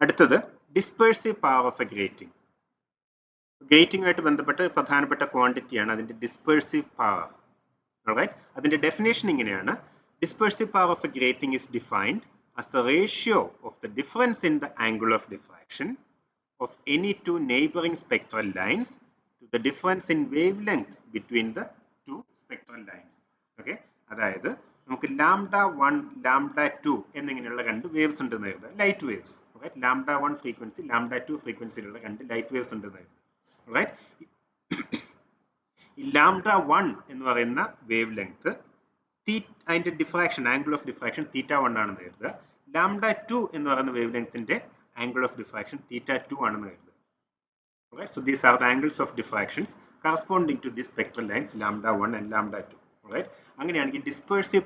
അടുത്തത് dispersive power of a grating. Grating ആയിട്ട് ബന്ധപ്പെട്ട് പ്രധാനപ്പെട്ട ക്വാണ്ടിറ്റിയാണ് അതിന്റെ dispersive power. Alright? അതിന്റെ definition ഇങ്ങനെയാണ്. Dispersive power of a grating is defined as the ratio of the difference in the angle of diffraction of any two neighboring spectral lines to the difference in wavelength between the two spectral lines. Okay? അതായത് നമുക്ക് λ1, λ2 എന്നിങ്ങനെയുള്ള രണ്ട് waves ഉണ്ടെന്ന് കരുതുക, light waves. λ1 frequency, λ2 ഫ്രീക്വൻസിയിലുള്ള രണ്ട് light waves ഉണ്ടെന്ന് കരുതുക. Right? ഈ λ1 എന്ന് പറയുന്ന വേവ് ലെങ്ത് അതിന്റെ ഡിഫ്രാക്ഷൻ, ആംഗിൾ ഓഫ് ഡിഫ്രാക്ഷൻ θ1 ആണെന്ന് കരുതുക. λ2 എന്ന് പറയുന്ന വേവ് ലെങ്ത്തിന്റെ ആംഗിൾ ഓഫ് ഡിഫ്രാക്ഷൻ θ2 ആണെന്ന് കരുതുക. Right? So these are the angles of diffractions corresponding to these spectral lines λ1 and λ2. Right? അങ്ങനെയാണെങ്കിൽ dispersive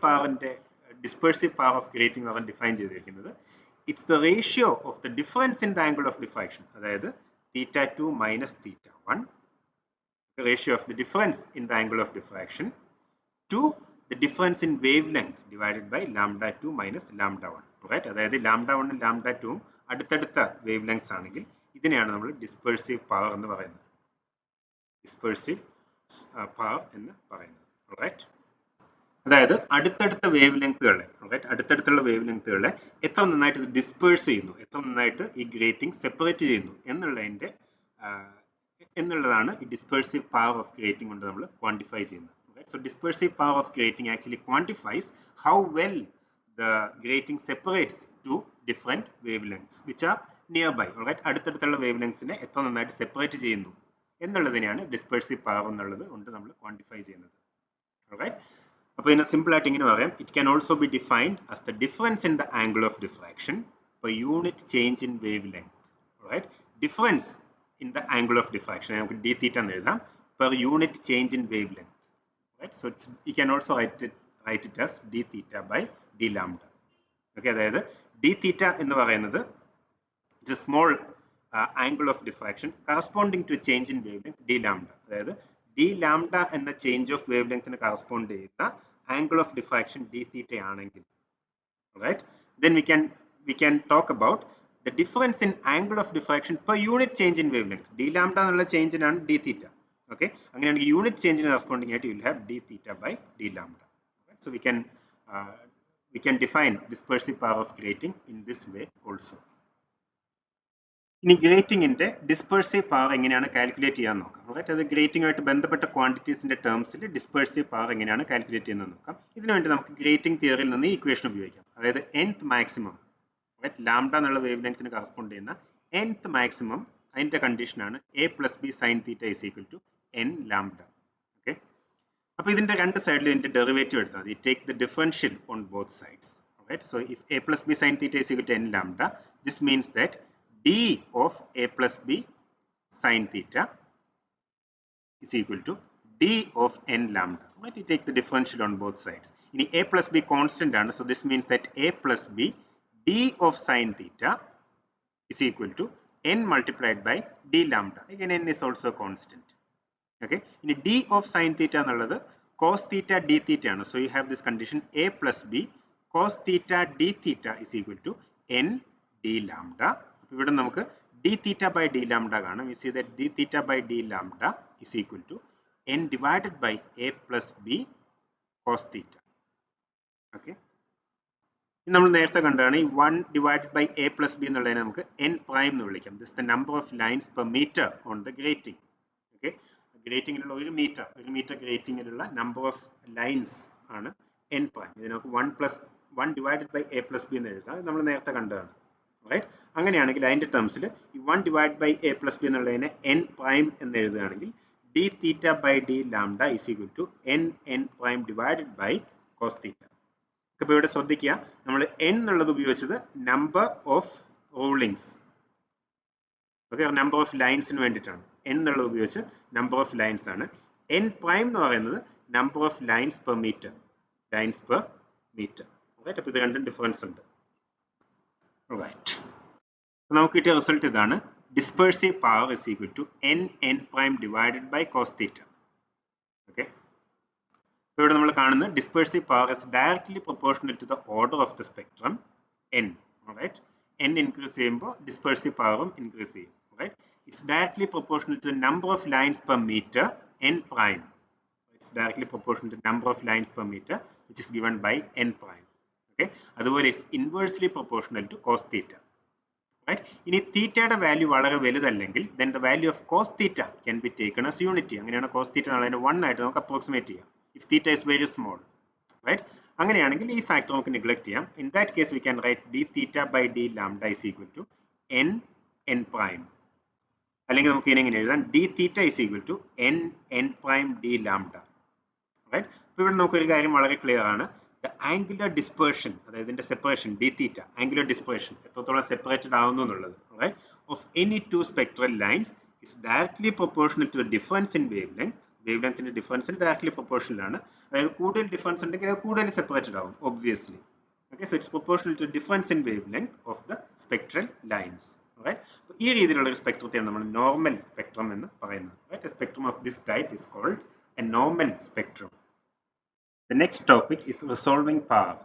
power of grating ആണ് ഡിഫൈൻ ചെയ്തിരിക്കുന്നത്. It's the ratio of the difference in the angle of diffraction, അതായത് θ2 minus θ1, the ratio of the difference in the angle of diffraction to the difference in wavelength divided by λ2 minus λ1. Right? അതായത് λ1 ഉം λ2 ഉം അടുത്തടുത്ത wave lengths ആണെങ്കിൽ ഇതിനെയാണ് നമ്മൾ dispersive power എന്ന് പറയുന്നത്. Dispersive power എന്ന് പറയുന്നത്. Right? അതായത് അടുത്തടുത്ത വേവ് ലെങ്ത്തുകളെ, അടുത്തടുത്തുള്ള വേവ് ലെങ്ത്തുകളെ എത്ര നന്നായിട്ട് ഇത് ഡിസ്പേഴ്സ് ചെയ്യുന്നു, എത്ര നന്നായിട്ട് ഈ ഗ്രേറ്റിംഗ് സെപ്പറേറ്റ് ചെയ്യുന്നു എന്നുള്ളതാണ് ഈ ഡിസ്പേഴ്സീവ് പവർ ഓഫ് ഗ്രേറ്റിംഗ് കൊണ്ട് നമ്മൾ ക്വാണ്ടിഫൈ ചെയ്യുന്നത്. So dispersive power of grating actually quantifies how well the grating separates two different wavelengths which are nearby. Alright? അടുത്തടുത്തുള്ള wavelengthsനെ എത്ര നന്നായിട്ട് സെപ്പറേറ്റ് ചെയ്യുന്നു എന്നുള്ളതിനെയാണ് dispersive power എന്നുള്ളത് കൊണ്ട് നമ്മൾ ക്വാണ്ടിഫൈ ചെയ്യുന്നത്. Alright? അപ്പോൾ ഇതിനെ സിമ്പിൾ ആയിട്ട് ഇങ്ങനെ പറയാം. It can also be defined as the difference in the angle of diffraction per unit change in wavelength. Alright? Difference in the angle of diffraction, നമുക്ക് d theta എന്ന് എഴുതാം, per unit change in wavelength. Right? So you can also write it as d theta by d lambda. Okay, അതായത് d theta എന്ന് പറയുന്നത് it's a small angle of diffraction corresponding to a change in wavelength d lambda. അതായത് d lambda എന്ന change of wave ലെങ്ത്തിന് correspond ചെയ്യുന്ന angle of diffraction d theta ആണെങ്കിൽ, right, then we can talk about the difference in angle of diffraction per unit change in wavelength. d lambda എന്നുള്ള ചേഞ്ചിനാണ് d theta. Okay, അങ്ങനെയാണെങ്കിൽ unit ചേഞ്ചിന് corresponding ആയിട്ട് you will have d theta by d lambda. Right? So we can define dispersive power of grating in this way also. ഇനി ഗ്രേറ്റിംഗിന്റെ ഡിസ്പേഴ്സീവ് power എങ്ങനെയാണ് calculate ചെയ്യാൻ നോക്കാം. Right? അത് grating ആയിട്ട് ബന്ധപ്പെട്ട ക്വാണ്ടിറ്റീസിന്റെ ടേംസിൽ ഡിസ്പേഴ്സീവ് പവർ എങ്ങനെയാണ് കാൽക്കുലേറ്റ് ചെയ്യുന്നത് നോക്കാം. ഇതിനുവേണ്ടി നമുക്ക് ഗ്രേറ്റിംഗ് തിയറിയിൽ നിന്ന് ഈ ഇക്വേഷൻ ഉപയോഗിക്കാം. അതായത് nth മാക്സിമം, റൈറ്റ്, ലാംഡ എന്നുള്ള വേവ് ലെങ്ത്തിന് കറസ്പോണ്ട് ചെയ്യുന്ന nth മാക്സിമം, അതിന്റെ കണ്ടീഷനാണ് a plus b sin theta is equal to n lambda. Okay? അപ്പോൾ ഇതിന്റെ രണ്ട് സൈഡിലും ഇതിന്റെ ഡെറിവേറ്റീവ് എടുത്താൽ മതി. Take the differential on both sides. Right? So if a plus b sin theta is equal to n lambda, this means that d of a plus b sin theta is equal to d of n lambda. Right? You take the differential on both sides. ഇനി a plus b constant ആണ്. So this means that a plus b d of sin theta is equal to n multiplied by d lambda. Again, n is also constant. Okay? ഇനി d of sin theta എന്നുള്ളത് cos theta d theta ആണ്. So you have this condition a plus b cos theta d theta is equal to n d lambda. അപ്പോൾ ഇവിടെ നമുക്ക് d theta by d lambda കാണാം. We see that d theta by d lambda is equal to n divided by a plus b cos theta. Okay? നമ്മൾ നേരത്തെ കണ്ടതാണ് ഈ 1 divided by a plus b എന്നുള്ളതിനെ നമുക്ക് n prime എന്ന് വിളിക്കാം. This is the number of lines per meter on the grating. Okay? ഗ്രേറ്റിംഗിലുള്ള ഒരു മീറ്റർ ഗ്രേറ്റിംഗിലുള്ള നമ്പർ ഓഫ് ലൈൻസ് ആണ് n പ്രൈം. ഇത് നമുക്ക് 1 divided by a plus b എന്ന് എഴുതാം. നമ്മൾ നേരത്തെ കണ്ടതാണ്. റൈറ്റ്? അങ്ങനെയാണെങ്കിൽ അതിന്റെ ടേംസിൽ ഈ 1 divide by a plus b എന്നുള്ളതിനെ n പ്രൈം എന്ന് എഴുതുകയാണെങ്കിൽ d theta by d lambda is equal to n prime divided by cos theta. അപ്പോൾ ഇവിടെ ശ്രദ്ധിക്കുക, നമ്മൾ n എന്നുള്ളത് ഉപയോഗിച്ചത് number of rulings, okay, number of ലൈൻസിന് വേണ്ടിയിട്ടാണ്. n എന്നുള്ളത് ഉപയോഗിച്ച് നമ്പർ ഓഫ് ലൈൻസ് ആണ്. n പ്രൈം എന്ന് പറയുന്നത് number of lines per metre. Right? അപ്പോൾ ഇത് രണ്ടും ഡിഫറൻസ് ഉണ്ട്. റൈറ്റ്? നമുക്ക് കിട്ടിയ റിസൾട്ട് ഇതാണ്. Dispersive power is equal to n prime divided by cos theta. Okay? അപ്പോൾ ഇവിടെ നമ്മൾ കാണുന്നത് dispersive power is directly proportional to the order of the spectrum n. Right? n increase ചെയ്യുമ്പോൾ dispersive power increase ചെയ്യും. Right? It's directly proportional to the number of lines per meter n prime. It's directly proportional to the number of lines per meter, which is given by n prime. Okay? Otherwise, it's inversely proportional to cos theta. Right? ഇനി തീറ്റയുടെ value വളരെ വലുതല്ലെങ്കിൽ then the value of cos theta can be taken as unity. അങ്ങനെയാണ് cos theta എന്നുള്ളതിനെ 1 ആയിട്ട് നമുക്ക് approximate ചെയ്യാം. If theta is very small. Right? അങ്ങനെയാണെങ്കിൽ ഈ ഫാക്ടർ നമുക്ക് നെഗ്ലക്ട് ചെയ്യാം. In that case, we can write d theta by d lambda is equal to n prime. അല്ലെങ്കിൽ നമുക്ക് ഇങ്ങനെ എഴുതാം d theta is equal to n prime d lambda. Right? അപ്പോൾ ഇവിടെ നമുക്കൊരു കാര്യം വളരെ ക്ലിയർ ആണ്. The angular dispersion, അതായത് ഇതിന്റെ separation d theta, angular dispersion എത്രത്തോളം സെപ്പറേറ്റഡ് ആവുന്നു എന്നുള്ളത്, right, of any two spectral lines is directly proportional to the difference in wavelength. Wavelengthന്റെ ഡിഫറൻസിന് ഡയറക്ട്ലി പ്രൊപ്പോർഷണൽ ആണ്. അതായത് കൂടുതൽ ഡിഫറൻസ് ഉണ്ടെങ്കിൽ അത് കൂടുതൽ സെപ്പറേറ്റഡ് ആവും obviously. Okay, so it's proportional to the difference in wavelength of the spectral lines. Right? So ഈ രീതിയിലുള്ള ഒരു സ്പെക്ട്രത്തെയാണ് നമ്മൾ നോർമൽ സ്പെക്ട്രം എന്ന് പറയുന്നത്. Right? A spectrum of this type is called a normal spectrum. The next topic is resolving power.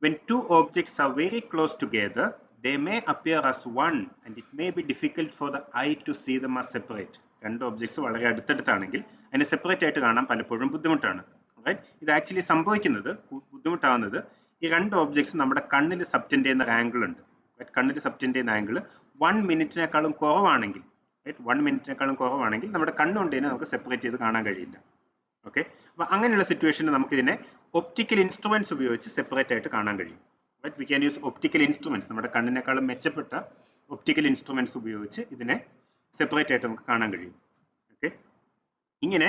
When two objects are very close together, they may appear as one and it may be difficult for the eye to see them as separate. രണ്ട് objects വളരെ അടുത്തടുത്താണെങ്കിൽ അതിനെ separate ആയിട്ട് കാണാൻ പലപ്പോഴും ബുദ്ധിമുട്ടാണ്. Right? ഇത് actually സംഭവിക്കുന്നത്, ബുദ്ധിമുട്ടാവുന്നത്, ഈ രണ്ട് ഒബ്ജക്ട്സ് നമ്മുടെ കണ്ണിൽ സബ്റ്റെൻഡ് ചെയ്യുന്ന ആംഗിൾ ഉണ്ട്. കണ്ണിൽ സബ്റ്റെൻഡ് ചെയ്യുന്ന ആംഗിൾ 1 മിനിറ്റിനേക്കാളും കുറവാണെങ്കിൽ, റൈറ്റ്, 1 മിനിറ്റിനേക്കാളും കുറവാണെങ്കിൽ നമ്മുടെ കണ്ണുകൊണ്ട് തന്നെ നമുക്ക് സെപ്പറേറ്റ് ചെയ്ത് കാണാൻ കഴിയില്ല. ഓക്കെ, അപ്പോൾ അങ്ങനെയുള്ള സിറ്റുവേഷനിൽ നമുക്കിതിനെ ഒപ്റ്റിക്കൽ ഇൻസ്ട്രുമെന്റ്സ് ഉപയോഗിച്ച് സെപ്പറേറ്റ് ആയിട്ട് കാണാൻ കഴിയും. Right? We can use optical instruments, നമ്മുടെ കണ്ണിനേക്കാളും മെച്ചപ്പെട്ട ഒപ്റ്റിക്കൽ ഇൻസ്ട്രുമെന്റ്സ് ഉപയോഗിച്ച് ഇതിനെ സെപ്പറേറ്റ് ആയിട്ട് നമുക്ക് കാണാൻ കഴിയും. ഓക്കെ, ഇങ്ങനെ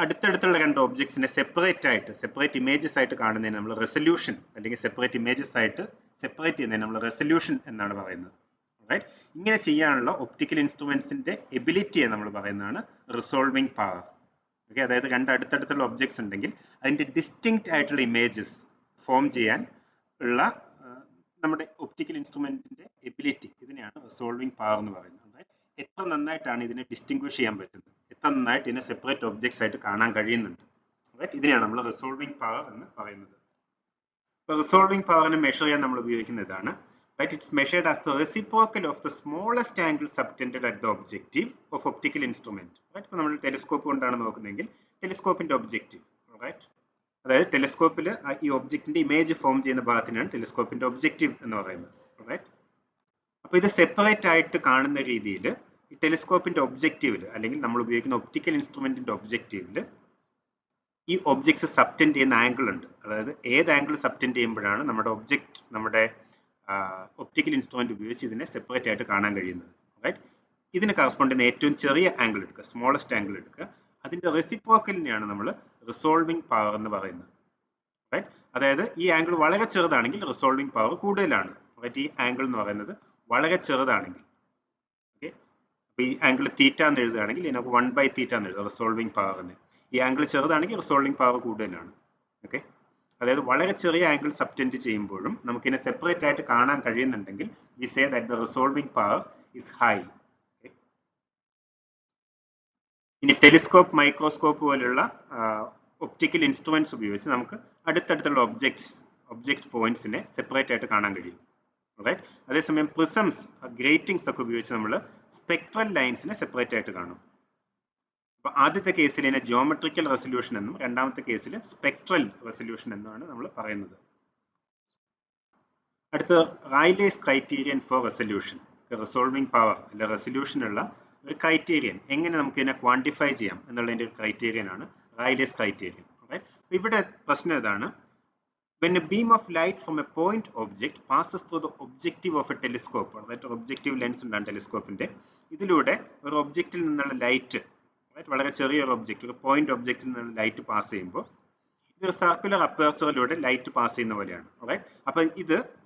അടുത്തടുത്തുള്ള രണ്ട് ഒബ്ജക്ട്സിനെ സെപ്പറേറ്റ് ഇമേജസ് ആയിട്ട് കാണുന്നതിന് നമ്മൾ റെസൊല്യൂഷൻ, അല്ലെങ്കിൽ സെപ്പറേറ്റ് ഇമേജസ് ആയിട്ട് സെപ്പറേറ്റ് ചെയ്യുന്നതിന് നമ്മൾ റെസൊല്യൂഷൻ എന്നാണ് പറയുന്നത്. റൈറ്റ്? ഇങ്ങനെ ചെയ്യാനുള്ള ഒപ്റ്റിക്കൽ ഇൻസ്ട്രുമെന്റ്സിന്റെ എബിലിറ്റിയെ നമ്മൾ പറയുന്നതാണ് റിസോൾവിംഗ് പവർ. ഓക്കെ, അതായത് രണ്ട് അടുത്തടുത്തുള്ള ഒബ്ജക്ട്സ് ഉണ്ടെങ്കിൽ അതിന്റെ ഡിസ്റ്റിങ്ക്റ്റ് ആയിട്ടുള്ള ഇമേജസ് ഫോം ചെയ്യാൻ ഉള്ള നമ്മുടെ ഒപ്റ്റിക്കൽ ഇൻസ്ട്രുമെന്റിന്റെ എബിലിറ്റി, ഇതിനെയാണ് റിസോൾവിംഗ് പവർ എന്ന് പറയുന്നത്. എത്ര നന്നായിട്ടാണ് ഇതിനെ ഡിസ്റ്റിംഗ്വിഷ് ചെയ്യാൻ പറ്റുന്നത്, എത്ര നന്നായിട്ട് ഇതിനെ സെപ്പറേറ്റ് ഒബ്ജക്ട്സ് ആയിട്ട് കാണാൻ കഴിയുന്നുണ്ട്. റൈറ്റ്? ഇതിനെയാണ് നമ്മൾ റിസോൾവിംഗ് പവർ എന്ന് പറയുന്നത്. അപ്പോൾ റിസോൾവിംഗ് പവറിനെ മെഷർ ചെയ്യാൻ നമ്മൾ ഉപയോഗിക്കുന്ന ഇതാണ്. Right? It's measured as the reciprocal of the smallest angle subtended at the objective of optical instrument. Right? ഇപ്പോൾ നമ്മൾ ടെലിസ്കോപ്പ് കൊണ്ടാണ് നോക്കുന്നതെങ്കിൽ ടെലിസ്കോപ്പിന്റെ ഒബ്ജക്റ്റീവ്. റൈറ്റ്? അതായത് ടെലിസ്കോപ്പിൽ ഈ ഒബ്ജക്റ്റിന്റെ ഇമേജ് ഫോം ചെയ്യുന്ന ഭാഗത്തിനാണ് ടെലിസ്കോപ്പിന്റെ ഒബ്ജക്റ്റീവ് എന്ന് പറയുന്നത്. റൈറ്റ്? അപ്പോൾ ഇത് സെപ്പറേറ്റ് ആയിട്ട് കാണുന്ന രീതിയിൽ ഈ ടെലിസ്കോപ്പിന്റെ ഒബ്ജക്റ്റീവിൽ, അല്ലെങ്കിൽ നമ്മൾ ഉപയോഗിക്കുന്ന ഒപ്റ്റിക്കൽ ഇൻസ്ട്രുമെന്റിന്റെ ഒബ്ജക്റ്റീവിൽ ഈ ഒബ്ജക്ട്സ് സബ്റ്റെൻഡ് ചെയ്യുന്ന ആംഗിൾ ഉണ്ട്. അതായത് ഏത് ആംഗിൾ സബ്റ്റെൻഡ് ചെയ്യുമ്പോഴാണ് നമ്മുടെ ഒപ്റ്റിക്കൽ ഇൻസ്ട്രുമെന്റ് ഉപയോഗിച്ച് ഇതിനെ സെപ്പറേറ്റ് ആയിട്ട് കാണാൻ കഴിയുന്നത്. റൈറ്റ്? ഇതിന് കറസ്പോണ്ട് ചെയ്യുന്ന ഏറ്റവും ചെറിയ ആംഗിൾ എടുക്കുക, സ്മോളസ്റ്റ് ആംഗിൾ എടുക്കുക. അതിന്റെ റെസിപ്രോക്കലിനെയാണ് നമ്മൾ റിസോൾവിംഗ് പവർ എന്ന് പറയുന്നത്. റൈറ്റ്? അതായത് ഈ ആംഗിൾ വളരെ ചെറുതാണെങ്കിൽ റിസോൾവിംഗ് പവർ കൂടുതലാണ്. റൈറ്റ്? ഈ ആംഗിൾ എന്ന് പറയുന്നത് വളരെ ചെറുതാണെങ്കിൽ, ഓക്കെ, അപ്പോൾ ഈ ആംഗിൾ തീറ്റ എന്ന് എഴുതുകയാണെങ്കിൽ ഇതിനൊക്കെ 1/θ എന്ന് എഴുതാം റിസോൾവിംഗ് പവറിന്. ഈ ആംഗിൾ ചെറുതാണെങ്കിൽ റിസോൾവിംഗ് പവർ കൂടുതലാണ്. ഓക്കെ, അതായത് വളരെ ചെറിയ ആംഗിൾ സബ്റ്റെൻഡ് ചെയ്യുമ്പോഴും നമുക്കിതിനെ സെപ്പറേറ്റ് ആയിട്ട് കാണാൻ കഴിയുന്നുണ്ടെങ്കിൽ we say that the resolving power is high. ഇനി ടെലിസ്കോപ്പ്, മൈക്രോസ്കോപ്പ് പോലുള്ള ഒപ്റ്റിക്കൽ ഇൻസ്ട്രുമെന്റ്സ് ഉപയോഗിച്ച് നമുക്ക് അടുത്തടുത്തുള്ള ഒബ്ജക്ട് പോയിന്റ്സിനെ സെപ്പറേറ്റ് ആയിട്ട് കാണാൻ കഴിയും. റൈറ്റ്? അതേസമയം പ്രിസംസ്, ഗ്രേറ്റിംഗ്സ് ഒക്കെ ഉപയോഗിച്ച് നമ്മൾ സ്പെക്ട്രൽ ലൈൻസിനെ സെപ്പറേറ്റ് ആയിട്ട് കാണും. അപ്പോൾ ആദ്യത്തെ കേസിൽ ഇതിനെ ജിയോമെട്രിക്കൽ റെസൊല്യൂഷൻ എന്നും രണ്ടാമത്തെ കേസിൽ സ്പെക്ട്രൽ റെസൊല്യൂഷൻ എന്നാണ് നമ്മൾ പറയുന്നത്. അടുത്ത Rayleigh's criterion for resolution. Resolving power അല്ല റെസൊല്യൂഷനുള്ള ഒരു ക്രൈറ്റീരിയൻ, എങ്ങനെ നമുക്ക് ഇതിനെ ക്വാണ്ടിഫൈ ചെയ്യാം എന്നുള്ളതിന്റെ ഒരു ക്രൈറ്റീരിയൻ ആണ് റൈലേസ് ക്രൈറ്റീരിയൻ. ഇവിടെ പ്രശ്നം ഇതാണ്: when a beam of light from a point object passes through the objective of a telescope, അതായത് ഒബ്ജക്റ്റീവ് ലെൻസ് ഉണ്ടാകും ടെലിസ്കോപ്പിന്റെ, ഇതിലൂടെ ഒരു ഒബ്ജക്റ്റിൽ നിന്നുള്ള ലൈറ്റ്, വളരെ ചെറിയൊരു ഒബ്ജക്റ്റ്, ഒരു പോയിന്റ് ഒബ്ജക്റ്റിൽ നിന്നുള്ള ലൈറ്റ് പാസ് ചെയ്യുമ്പോൾ ഇതൊരു സർക്കുലർ അപ്പേർച്ചറിലൂടെ ലൈറ്റ് പാസ് ചെയ്യുന്ന പോലെയാണ്. റൈറ്റ്? അപ്പൊ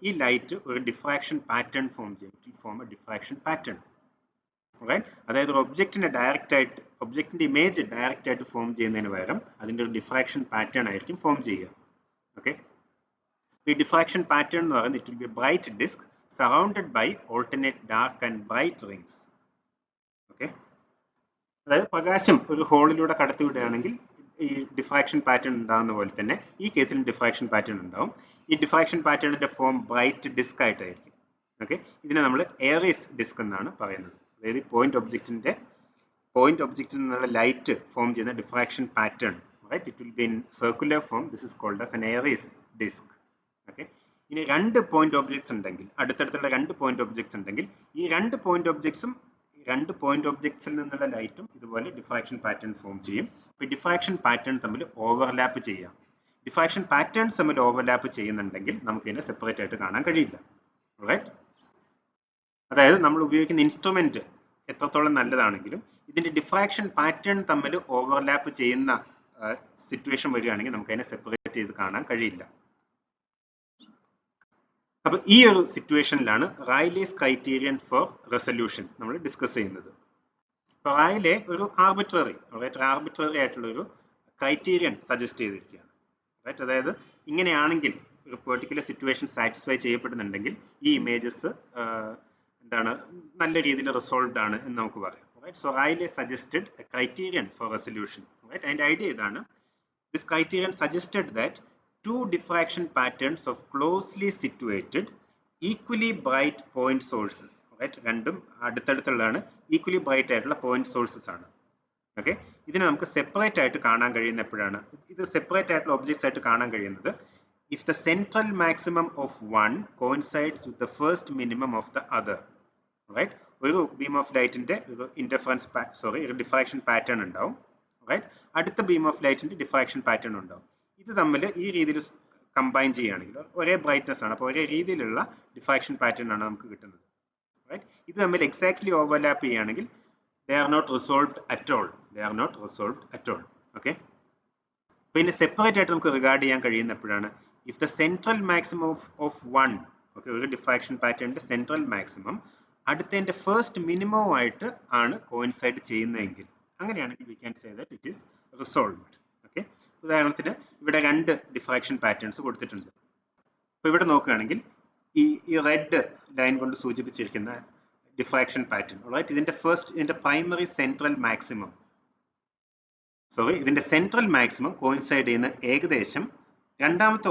ഈ ലൈറ്റ് ഒരു ഡിഫ്രാക്ഷൻ പാറ്റേൺ ഫോം ചെയ്യും. Form a diffraction pattern. Right? അതായത് ഒരു ഒബ്ജക്റ്റിന്റെ ഇമേജ് ഡയറക്റ്റ് ആയിട്ട് ഫോം ചെയ്യുന്നതിന് പകരം അതിന്റെ ഒരു ഡിഫ്രാക്ഷൻ പാറ്റേൺ ആയിരിക്കും ഫോം ചെയ്യുക. ഓക്കെ, ഈ ഡിഫ്രാക്ഷൻ പാറ്റേൺ എന്ന് പറയുന്നത് it will be bright disc surrounded by alternate dark and bright rings. Okay, അതായത് പ്രകാശം ഒരു ഹോളിലൂടെ കടത്തിവിടുകയാണെങ്കിൽ ഈ ഡിഫ്രാക്ഷൻ പാറ്റേൺ ഉണ്ടാകുന്ന പോലെ തന്നെ ഈ കേസിലും ഡിഫ്രാക്ഷൻ പാറ്റേൺ ഉണ്ടാവും. ഈ ഡിഫ്രാക്ഷൻ പാറ്റേണിന്റെ ഫോം ബ്രൈറ്റ് ഡിസ്ക് ആയിട്ടായിരിക്കും. ഓക്കെ, ഇതിനെ നമ്മൾ എയറീസ് ഡിസ്ക് എന്നാണ് പറയുന്നത്. അതായത് പോയിന്റ് ഒബ്ജക്റ്റിൽ നിന്നുള്ള ലൈറ്റ് ഫോം ചെയ്യുന്ന diffraction pattern, right, it will be in circular form. This is called as an Airy's disc. Okay, ഇനി രണ്ട് പോയിന്റ് ഒബ്ജക്ട്സ് ഉണ്ടെങ്കിൽ, അടുത്തടുത്തുള്ള രണ്ട് പോയിന്റ് ഒബ്ജക്ട്സ് ഉണ്ടെങ്കിൽ, ഈ രണ്ട് പോയിന്റ് ഒബ്ജക്ട്സിൽ നിന്നുള്ള ലൈറ്റും ഇതുപോലെ ഡിഫ്രാക്ഷൻ പാറ്റേൺ ഫോം ചെയ്യും. അപ്പോൾ ഡിഫ്രാക്ഷൻ പാറ്റേൺ തമ്മിൽ ഓവർലാപ്പ് ചെയ്യാം. ഡിഫ്രാക്ഷൻ പാറ്റേൺസ് തമ്മിൽ ഓവർലാപ്പ് ചെയ്യുന്നുണ്ടെങ്കിൽ നമുക്ക് ഇതിനെ സെപ്പറേറ്റ് ആയിട്ട് കാണാൻ കഴിയില്ല. റൈറ്റ്, അതായത് നമ്മൾ ഉപയോഗിക്കുന്ന ഇൻസ്ട്രുമെന്റ് എത്രത്തോളം നല്ലതാണെങ്കിലും ഇതിന്റെ ഡിഫ്രാക്ഷൻ പാറ്റേൺ തമ്മിൽ ഓവർലാപ്പ് ചെയ്യുന്ന സിറ്റുവേഷൻ വരികയാണെങ്കിൽ നമുക്ക് അതിനെ സെപ്പറേറ്റ് ചെയ്ത് കാണാൻ കഴിയില്ല. അപ്പോൾ ഈ ഒരു സിറ്റുവേഷനിലാണ് റൈലേസ് ക്രൈറ്റീരിയൻ ഫോർ റെസൊല്യൂഷൻ നമ്മൾ ഡിസ്കസ് ചെയ്യുന്നത്. അപ്പോൾ റൈലെ ഒരു ആർബിട്രറി ആയിട്ടുള്ള ഒരു ക്രൈറ്റീരിയൻ സജസ്റ്റ് ചെയ്തിരിക്കുകയാണ്. റൈറ്റ്, അതായത് ഇങ്ങനെയാണെങ്കിൽ ഒരു പെർട്ടിക്കുലർ സിറ്റുവേഷൻ സാറ്റിസ്ഫൈ ചെയ്യപ്പെടുന്നുണ്ടെങ്കിൽ ഈ ഇമേജസ് എന്താണ് നല്ല രീതിയിൽ റിസോൾവ്ഡ് ആണ് എന്ന് നമുക്ക് പറയാം. Right, so Rayleigh suggested a criterion for resolution. Right, അതിന്റെ ഐഡിയ ഇതാണ്. This criterion suggested that two diffraction patterns of closely situated equally bright point sources, right, രണ്ടും അടുത്തടുത്തുള്ളതാണ്, ഈക്വലി ബ്രൈറ്റ് ആയിട്ടുള്ള പോയിന്റ് സോഴ്സസ് ആണ്. ഓക്കെ, ഇതിനെ നമുക്ക് സെപ്പറേറ്റ് ആയിട്ട് കാണാൻ കഴിയുന്ന എപ്പോഴാണ്? ഇത് സെപ്പറേറ്റ് ആയിട്ടുള്ള ഒബ്ജക്ട്സ് ആയിട്ട് കാണാൻ കഴിയുന്നത് if the central maximum of one coincides with the first minimum of the other. Right, ഒരു ബീം ഓഫ് ലൈറ്റിന്റെ ഒരു ഡിഫ്രാക്ഷൻ പാറ്റേൺ ഉണ്ടാവും. റൈറ്റ്, അടുത്ത ബീം ഓഫ് ലൈറ്റിന്റെ ഡിഫ്രാക്ഷൻ പാറ്റേൺ ഉണ്ടാവും. ഇത് തമ്മിൽ ഈ രീതിയിൽ കമ്പൈൻ ചെയ്യുകയാണെങ്കിൽ ഒരേ ബ്രൈറ്റ്നസ് ആണ്, അപ്പോൾ ഒരേ രീതിയിലുള്ള ഡിഫ്രാക്ഷൻ പാറ്റേൺ ആണ് നമുക്ക് കിട്ടുന്നത്. റൈറ്റ്, ഇത് തമ്മിൽ എക്സാക്ട്ലി ഓവർലാപ്പ് ചെയ്യുകയാണെങ്കിൽ they are not resolved at all. Okay, പിന്നെ സെപ്പറേറ്റ് ആയിട്ട് നമുക്ക് റിഗാർഡ് ചെയ്യാൻ കഴിയുന്ന എപ്പോഴാണ്? If the central maximum of one, okay, ഒരു ഡിഫ്രാക്ഷൻ പാറ്റേണിന്റെ സെൻട്രൽ മാക്സിമം അടുത്തതിന്റെ ഫസ്റ്റ് മിനിമവുമായിട്ട് ആണ് കോയിൻസൈഡ് ചെയ്യുന്നതെങ്കിൽ, അങ്ങനെയാണെങ്കിൽ we can say that it is resolved. Okay, ഉദാഹരണത്തിന് ഇവിടെ രണ്ട് ഡിഫ്രാക്ഷൻ പാറ്റേൺസ് കൊടുത്തിട്ടുണ്ട്. അപ്പോൾ ഇവിടെ നോക്കുകയാണെങ്കിൽ ഈ റെഡ് ലൈൻ കൊണ്ട് സൂചിപ്പിച്ചിരിക്കുന്ന ഡിഫ്രാക്ഷൻ പാറ്റേൺ, റൈറ്റ്, ഇതിന്റെ പ്രൈമറി സെൻട്രൽ മാക്സിമം കോയിൻസൈഡ് ചെയ്യുന്ന ഏകദേശം രണ്ടാമത്തെ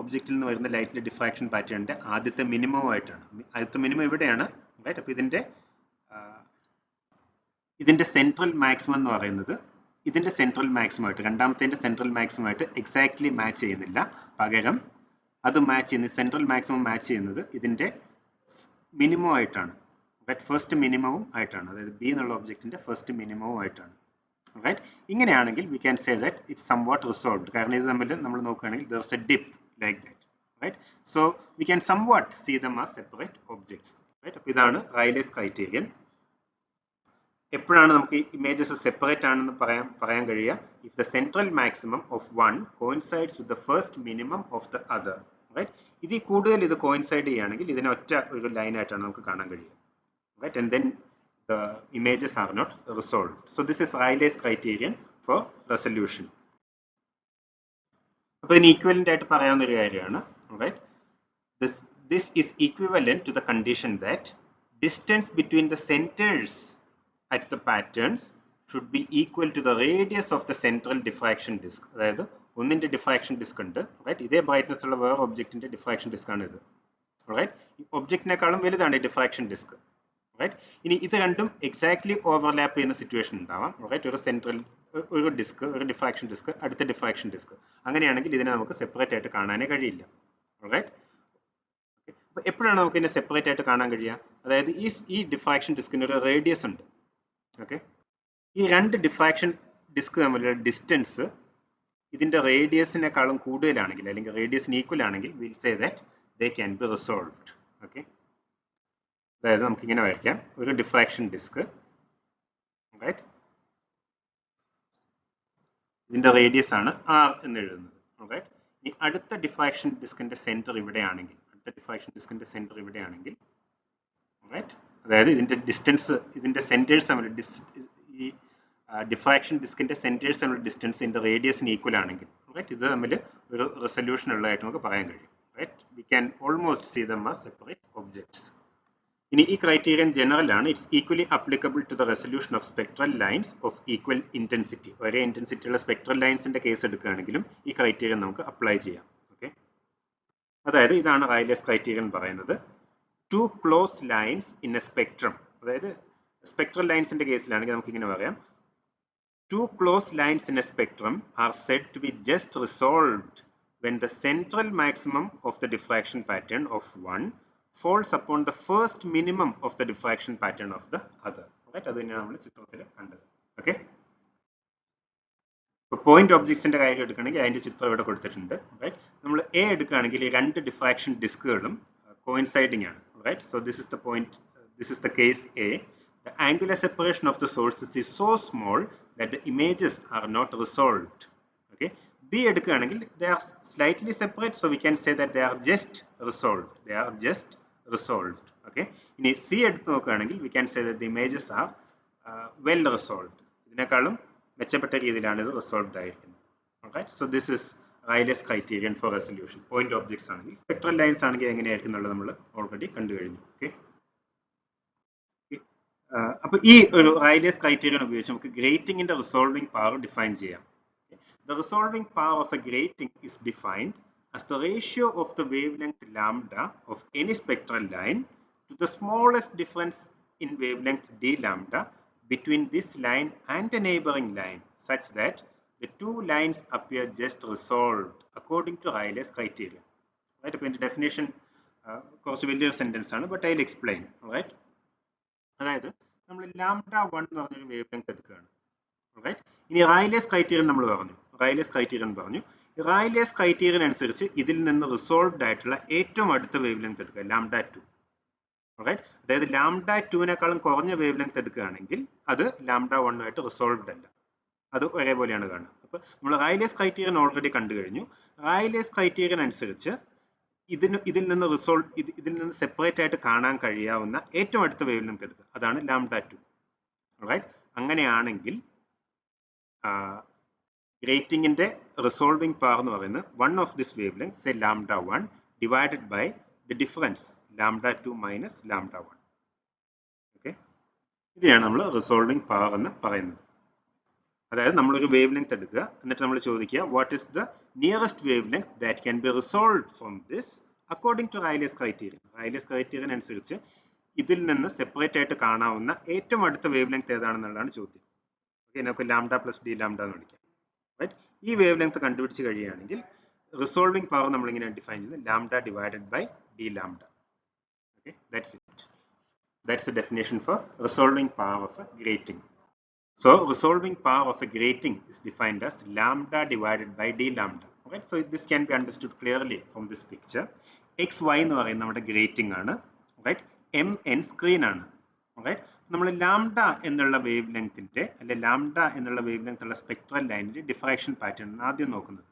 ഒബ്ജക്റ്റിൽ നിന്ന് വരുന്ന ലൈറ്റിന്റെ ഡിഫ്രാക്ഷൻ പാറ്റേണിന്റെ ആദ്യത്തെ മിനിമമായിട്ടാണ്. ആദ്യത്തെ മിനിമം ഇവിടെയാണ്. റൈറ്റ്, അപ്പോൾ ഇതിന്റെ സെൻട്രൽ മാക്സിമം എന്ന് പറയുന്നത് ഇതിന്റെ സെൻട്രൽ മാക്സിമമായിട്ട്, രണ്ടാമത്തെ സെൻട്രൽ മാക്സിമമായിട്ട് എക്സാക്ട്ലി മാച്ച് ചെയ്യുന്നില്ല. പകരം അത് സെൻട്രൽ മാക്സിമം മാച്ച് ചെയ്യുന്നത് ഇതിന്റെ മിനിമം ആയിട്ടാണ്. റൈറ്റ്, ഫസ്റ്റ് മിനിമവും ആയിട്ടാണ്, അതായത് ബി എന്നുള്ള ഒബ്ജക്റ്റിന്റെ ഫസ്റ്റ് മിനിമവും ആയിട്ടാണ്. റൈറ്റ്, ഇങ്ങനെയാണെങ്കിൽ we can say that it's somewhat resolved. കാരണം ഇത് തമ്മിൽ നമ്മൾ നോക്കുകയാണെങ്കിൽ there is a dip like that. Right, so we can somewhat see them as separate objects. Right, അപ്പോൾ ഇതാണ് റൈലേസ് ക്രൈറ്റീരിയൻ. എപ്പോഴാണ് നമുക്ക് ഇമേജസ് സെപ്പറേറ്റ് ആണെന്ന് പറയാൻ കഴിയുക? If the central maximum of one coincides with the first minimum of the other. Right, ഇതിൽ കൂടുതൽ ഇത് കോയിൻസൈഡ് ചെയ്യുകയാണെങ്കിൽ ഇതിനെ ഒറ്റ ഒരു ലൈനായിട്ടാണ് നമുക്ക് കാണാൻ കഴിയുക. Right, and then the images are not resolved. So this is Rayleigh's criterion for resolution. അപ്പോൾ ഇതിന് ഈക്വലന്റ് ആയിട്ട് പറയാവുന്ന ഒരു കാര്യമാണ്. Right, this is equivalent to the condition that distance between the centers at the patterns should be equal to the radius of the central diffraction disk. അതായത് ഒന്നിന്റെ diffraction disk ഉണ്ട്. Right, ഇതേ ബ്രൈറ്റ്നസ് ഉള്ള വേറെ ഒബ്ജക്റ്റിന്റെ ഡിഫ്രാക്ഷൻ ഡിസ്ക് ആണ് ഇത്. Right, ഈ ഒബ്ജക്റ്റിനേക്കാളും വലുതാണ് ഈ ഡിഫ്രാക്ഷൻ ഡിസ്ക്. റൈറ്റ്, ഇനി ഇത് രണ്ടും എക്സാക്ട്ലി ഓവർലാപ്പ് ചെയ്യുന്ന സിറ്റുവേഷൻ ഉണ്ടാവാം. റൈറ്റ്, ഒരു ഡിസ്ക്, ഒരു ഡിഫ്രാക്ഷൻ ഡിസ്ക്, അടുത്ത ഡിഫ്രാക്ഷൻ ഡിസ്ക്. അങ്ങനെയാണെങ്കിൽ ഇതിനെ നമുക്ക് സെപ്പറേറ്റ് ആയിട്ട് കാണാനേ കഴിയില്ല. റൈറ്റ്, അപ്പോൾ എപ്പോഴാണ് നമുക്ക് ഇതിനെ സെപ്പറേറ്റ് ആയിട്ട് കാണാൻ കഴിയുക? അതായത് ഈ ഡിഫ്രാക്ഷൻ ഡിസ്കിന് ഒരു റേഡിയസ് ഉണ്ട്. ഓക്കെ, ഈ രണ്ട് ഡിഫ്രാക്ഷൻ ഡിസ്ക് തമ്മിലുള്ള ഡിസ്റ്റൻസ് ഇതിന്റെ റേഡിയസിനേക്കാളും കൂടുതലാണെങ്കിൽ, അല്ലെങ്കിൽ റേഡിയസിന് ഈക്വൽ ആണെങ്കിൽ, will say that they can be resolved. Okay, അതായത് നമുക്ക് ഇങ്ങനെ വരയ്ക്കാം, ഒരു ഡിഫ്രാക്ഷൻ ഡിസ്ക്. റൈറ്റ്, ഇതിന്റെ റേഡിയസ് ആണ് R എന്ന് എഴുതുന്നത്. റൈറ്റ്, ഈ അടുത്ത ഡിഫ്രാക്ഷൻ ഡിസ്കിന്റെ സെന്റർ ഇവിടെയാണെങ്കിൽ, റൈറ്റ്, അതായത് ഇതിന്റെ ഡിസ്റ്റൻസ്, ഇതിന്റെ സെന്റേഴ്സ് തമ്മിൽ, ഈ ഡിഫ്രാക്ഷൻ ഡിസ്കിന്റെ സെന്റേഴ്സ് തമ്മിലുള്ള ഡിസ്റ്റൻസ് ഇതിന്റെ റേഡിയസിന് ഈക്വൽ ആണെങ്കിൽ, റൈറ്റ്, ഇത് തമ്മിൽ ഒരു റെസൊല്യൂഷൻ ഉള്ളതായിട്ട് നമുക്ക് പറയാൻ കഴിയും. Right, we can almost see them as separate objects. ഇനി ഈ ക്രൈറ്റീരിയൻ ജനറൽ ആണ്. It's equally applicable to the resolution of spectral lines of equal intensity. ഒരേ ഇന്റൻസിറ്റിയുള്ള സ്പെക്ട്രൽ ലൈൻസിന്റെ കേസ് എടുക്കുകയാണെങ്കിലും ഈ ക്രൈറ്റീരിയൻ നമുക്ക് അപ്ലൈ ചെയ്യാം. ഓക്കെ, അതായത് ഇതാണ് റൈലേസ് ക്രൈറ്റീരിയൻ പറയുന്നത്. Two close lines in a spectrum, അതായത് സ്പെക്ട്രൽ ലൈൻസിന്റെ കേസിലാണെങ്കിൽ നമുക്ക് ഇങ്ങനെ പറയാം, two close lines in a spectrum are said to be just resolved when the central maximum of the diffraction pattern of one falls upon the first minimum of the diffraction pattern of the other. Right? അത് തന്നെയാണ് നമ്മൾ ചിത്രത്തിൽ കണ്ടത്. Okay, ഇപ്പോൾ point ഒബ്ജക്ട്സിന്റെ കാര്യം എടുക്കുകയാണെങ്കിൽ അതിന്റെ ചിത്രം ഇവിടെ കൊടുത്തിട്ടുണ്ട്. റൈറ്റ്, നമ്മൾ എ എടുക്കുകയാണെങ്കിൽ ഈ രണ്ട് ഡിഫ്രാക്ഷൻ ഡിസ്കുകളും കോയിൻസൈഡിങ് ആണ്. Right, so this is the point, this is the case A. The angular separation of the sources is so small that the images are not resolved. Okay, B എടുക്കുകയാണെങ്കിൽ they are slightly separate, so we can say that they are just resolved. They are just resolved. Okay, ഇനി C എടുത്ത് നോക്കുകയാണെങ്കിൽ we can say that the images are well resolved. ഇതിനേക്കാളും മെച്ചപ്പെട്ട രീതിയിലാണ് ഇത് resolved ആയിരിക്കുന്നത്. Alright, so this is Rayleigh's criterion for resolution. Point objects ആണെങ്കിൽ, spectral lines ആണെങ്കിൽ എങ്ങനെയായിരിക്കും എന്നുള്ളത് നമ്മൾ ഓൾറെഡി കണ്ടു കഴിഞ്ഞു. ഓക്കെ, അപ്പോൾ ഈ ഒരു റൈലേസ് ക്രൈറ്റീരിയൻ ഉപയോഗിച്ച് നമുക്ക് ഗ്രേറ്റിംഗിന്റെ റിസോൾവിംഗ് പവർ ഡിഫൈൻ ചെയ്യാം. The resolving power of a grating is defined as the ratio of the wavelength lambda of any spectral line to the smallest difference in wavelength d lambda between this line and a neighboring line, such that the two lines appear just resolved according to Rayleigh's criterion. Right, അപ്പോൾ ഇതിന്റെ definition കുറച്ച് വലിയൊരു sentence ആണ്, but I will explain. Right, അതായത് നമ്മൾ lambda 1 എന്ന് പറഞ്ഞൊരു wave length എടുക്കുകയാണ്. റൈറ്റ്, ഇനി റൈലേസ് ക്രൈറ്റീരിയൻ നമ്മൾ പറഞ്ഞു, റൈലേസ് ക്രൈറ്റീരിയൻ പറഞ്ഞു. റൈലേസ് ക്രൈറ്റീരിയൻ അനുസരിച്ച് ഇതിൽ നിന്ന് റിസോൾവ്ഡ് ആയിട്ടുള്ള ഏറ്റവും അടുത്ത വേവ് ലെങ്ത് എടുക്കുക, ലാംഡ 2. റൈറ്റ്, അതായത് ലാംഡ 2വിനേക്കാളും കുറഞ്ഞ വേവ് ലെങ്ത് എടുക്കുകയാണെങ്കിൽ അത് ലാംഡ 1 ആയിട്ട് റിസോൾവ്ഡ് അല്ല, അത് ഒരേപോലെയാണ് കാണുക. അപ്പോൾ നമ്മൾ റൈലേസ് ക്രൈറ്റീരിയൻ ഓൾറെഡി കണ്ടു കഴിഞ്ഞു. റൈലേസ് ക്രൈറ്റീരിയൻ അനുസരിച്ച് ഇതിൽ നിന്ന് സെപ്പറേറ്റ് ആയിട്ട് കാണാൻ കഴിയാവുന്ന ഏറ്റവും അടുത്ത വേവ് ലെങ്ത് എടുക്കുക, അതാണ് ലാംഡ 2. റൈറ്റ്, അങ്ങനെയാണെങ്കിൽ ഗ്രേറ്റിംഗിന്റെ റിസോൾവിംഗ് പവർ എന്ന് പറയുന്നത് one of this wavelength, say lambda 1 divided by the difference lambda 2 minus lambda 1. Okay, ഇതിനെയാണ് നമ്മൾ റിസോൾവിംഗ് പവർ എന്ന് പറയുന്നത്. അതായത് നമ്മളൊരു വേവ് ലെങ്ത് എടുക്കുക, എന്നിട്ട് നമ്മൾ ചോദിക്കുക what is the nearest wave length that can be resolved from this according to Rayleigh's criterion. Rayleigh's criterion അനുസരിച്ച് ഇതിൽ നിന്ന് സെപ്പറേറ്റ് ആയിട്ട് കാണാവുന്ന ഏറ്റവും അടുത്ത വേവ് ലെങ്ത് ഏതാണെന്നുള്ളതാണ് ചോദ്യം. ഓക്കെ, നമുക്ക് ലാംഡ പ്ലസ് ഡി ലാംഡ എന്ന് വിളിക്കാം. റൈറ്റ്, ഈ വേവ് ലെങ്ത് കണ്ടുപിടിച്ച് കഴിയുകയാണെങ്കിൽ റിസോൾവിംഗ് പവർ നമ്മളിങ്ങനെ ഡിഫൈൻ ചെയ്യുന്നത് lambda divided by d lambda. Okay, that's it. That's the definition for resolving power of a grating. So resolving power of a grating is defined as lambda divided by d lambda. Right, so this can be understood clearly from this picture. xy എന്ന് പറയുന്നത് നമ്മുടെ grating ആണ്. Right, mn screen ആണ്. Right, നമ്മൾ lambda എന്നുള്ള wave ലെങ്ത്തിന്റെ അല്ലെ lambda എന്നുള്ള wave length ഉള്ള സ്പെക്ട്രൽ ലൈനിന്റെ ഡിഫ്രാക്ഷൻ പാറ്റേൺ ആദ്യം നോക്കുന്നത്.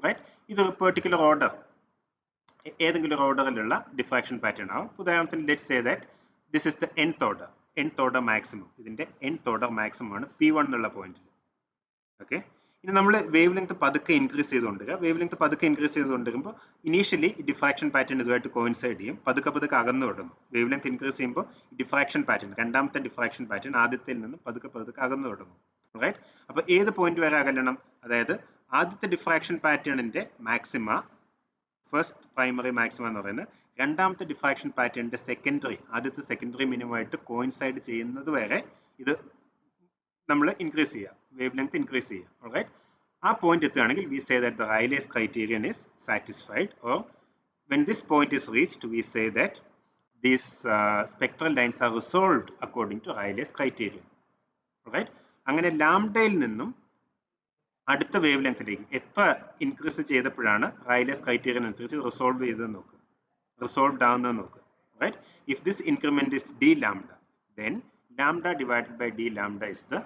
റൈറ്റ്, ഇത് പെർട്ടിക്കുലർ ഓർഡർ, ഏതെങ്കിലും ഒരു ഓർഡറിലുള്ള ഡിഫ്രാക്ഷൻ പാറ്റേൺ ആവും. ഉദാഹരണത്തിന് let's say that this is the nth order, nth order maximum. ഇതിന്റെ nth ഓർഡർ മാക്സിമം ആണ് P1 എന്നുള്ള പോയിന്റിൽ. ഓക്കെ, ഇനി നമ്മൾ വേവ് ലെങ്ത് പതുക്കെ ഇൻക്രീസ് ചെയ്തുകൊണ്ടിരിക്കുക. വേവ് ലെങ്ത് പതുക്കെ ഇൻക്രീസ് ചെയ്തുകൊണ്ടിരിക്കുമ്പോൾ ഇനീഷ്യലി ഡിഫ്രാക്ഷൻ പാറ്റേൺ ഇതുമായിട്ട് കോയിൻസൈഡ് ചെയ്യും, പതുക്കെ പതുക്കെ അകന്നു തുടങ്ങും. വേവ് ലെങ്ത് ഇൻക്രീസ് ചെയ്യുമ്പോൾ ഡിഫ്രാക്ഷൻ പാറ്റേൺ, രണ്ടാമത്തെ ഡിഫ്രാക്ഷൻ പാറ്റേൺ ആദ്യത്തിൽ നിന്ന് പതുക്കെ പതുക്കെ അകന്നു തുടങ്ങും. റൈറ്റ്, അപ്പോൾ ഏത് പോയിന്റ് വരെ അകലണം? അതായത് ആദ്യത്തെ ഡിഫ്രാക്ഷൻ പാറ്റേണിന്റെ മാക്സിമ, ഫസ്റ്റ് പ്രൈമറി മാക്സിമ എന്ന് പറയുന്നത് രണ്ടാമത്തെ ഡിഫ്രാക്ഷൻ പാറ്റേണിന്റെ സെക്കൻഡറി, ആദ്യത്തെ സെക്കൻഡറി മിനിമമായിട്ട് കോയിൻസൈഡ് ചെയ്യുന്നത് വരെ ഇത് നമ്മൾ ഇൻക്രീസ് ചെയ്യുക, വേവ് ലെങ്ത് ഇൻക്രീസ് ചെയ്യുക. റൈറ്റ്, ആ പോയിന്റ് എത്തുകയാണെങ്കിൽ we say that the Rayleigh's criterion is satisfied, or when this point is reached we say that these spectral lines are resolved according to Rayleigh's criterion. Right, അങ്ങനെ ലാംഡയിൽ നിന്നും അടുത്ത wave ലെങ്ത്തിലേക്ക് എത്ര increase ചെയ്തപ്പോഴാണ് റൈലേസ് criterion അനുസരിച്ച് resolve ചെയ്തത് നോക്കുക, resolved ആവുന്നത് നോക്കുക. Right, if this increment is d lambda, then lambda divided by d lambda is the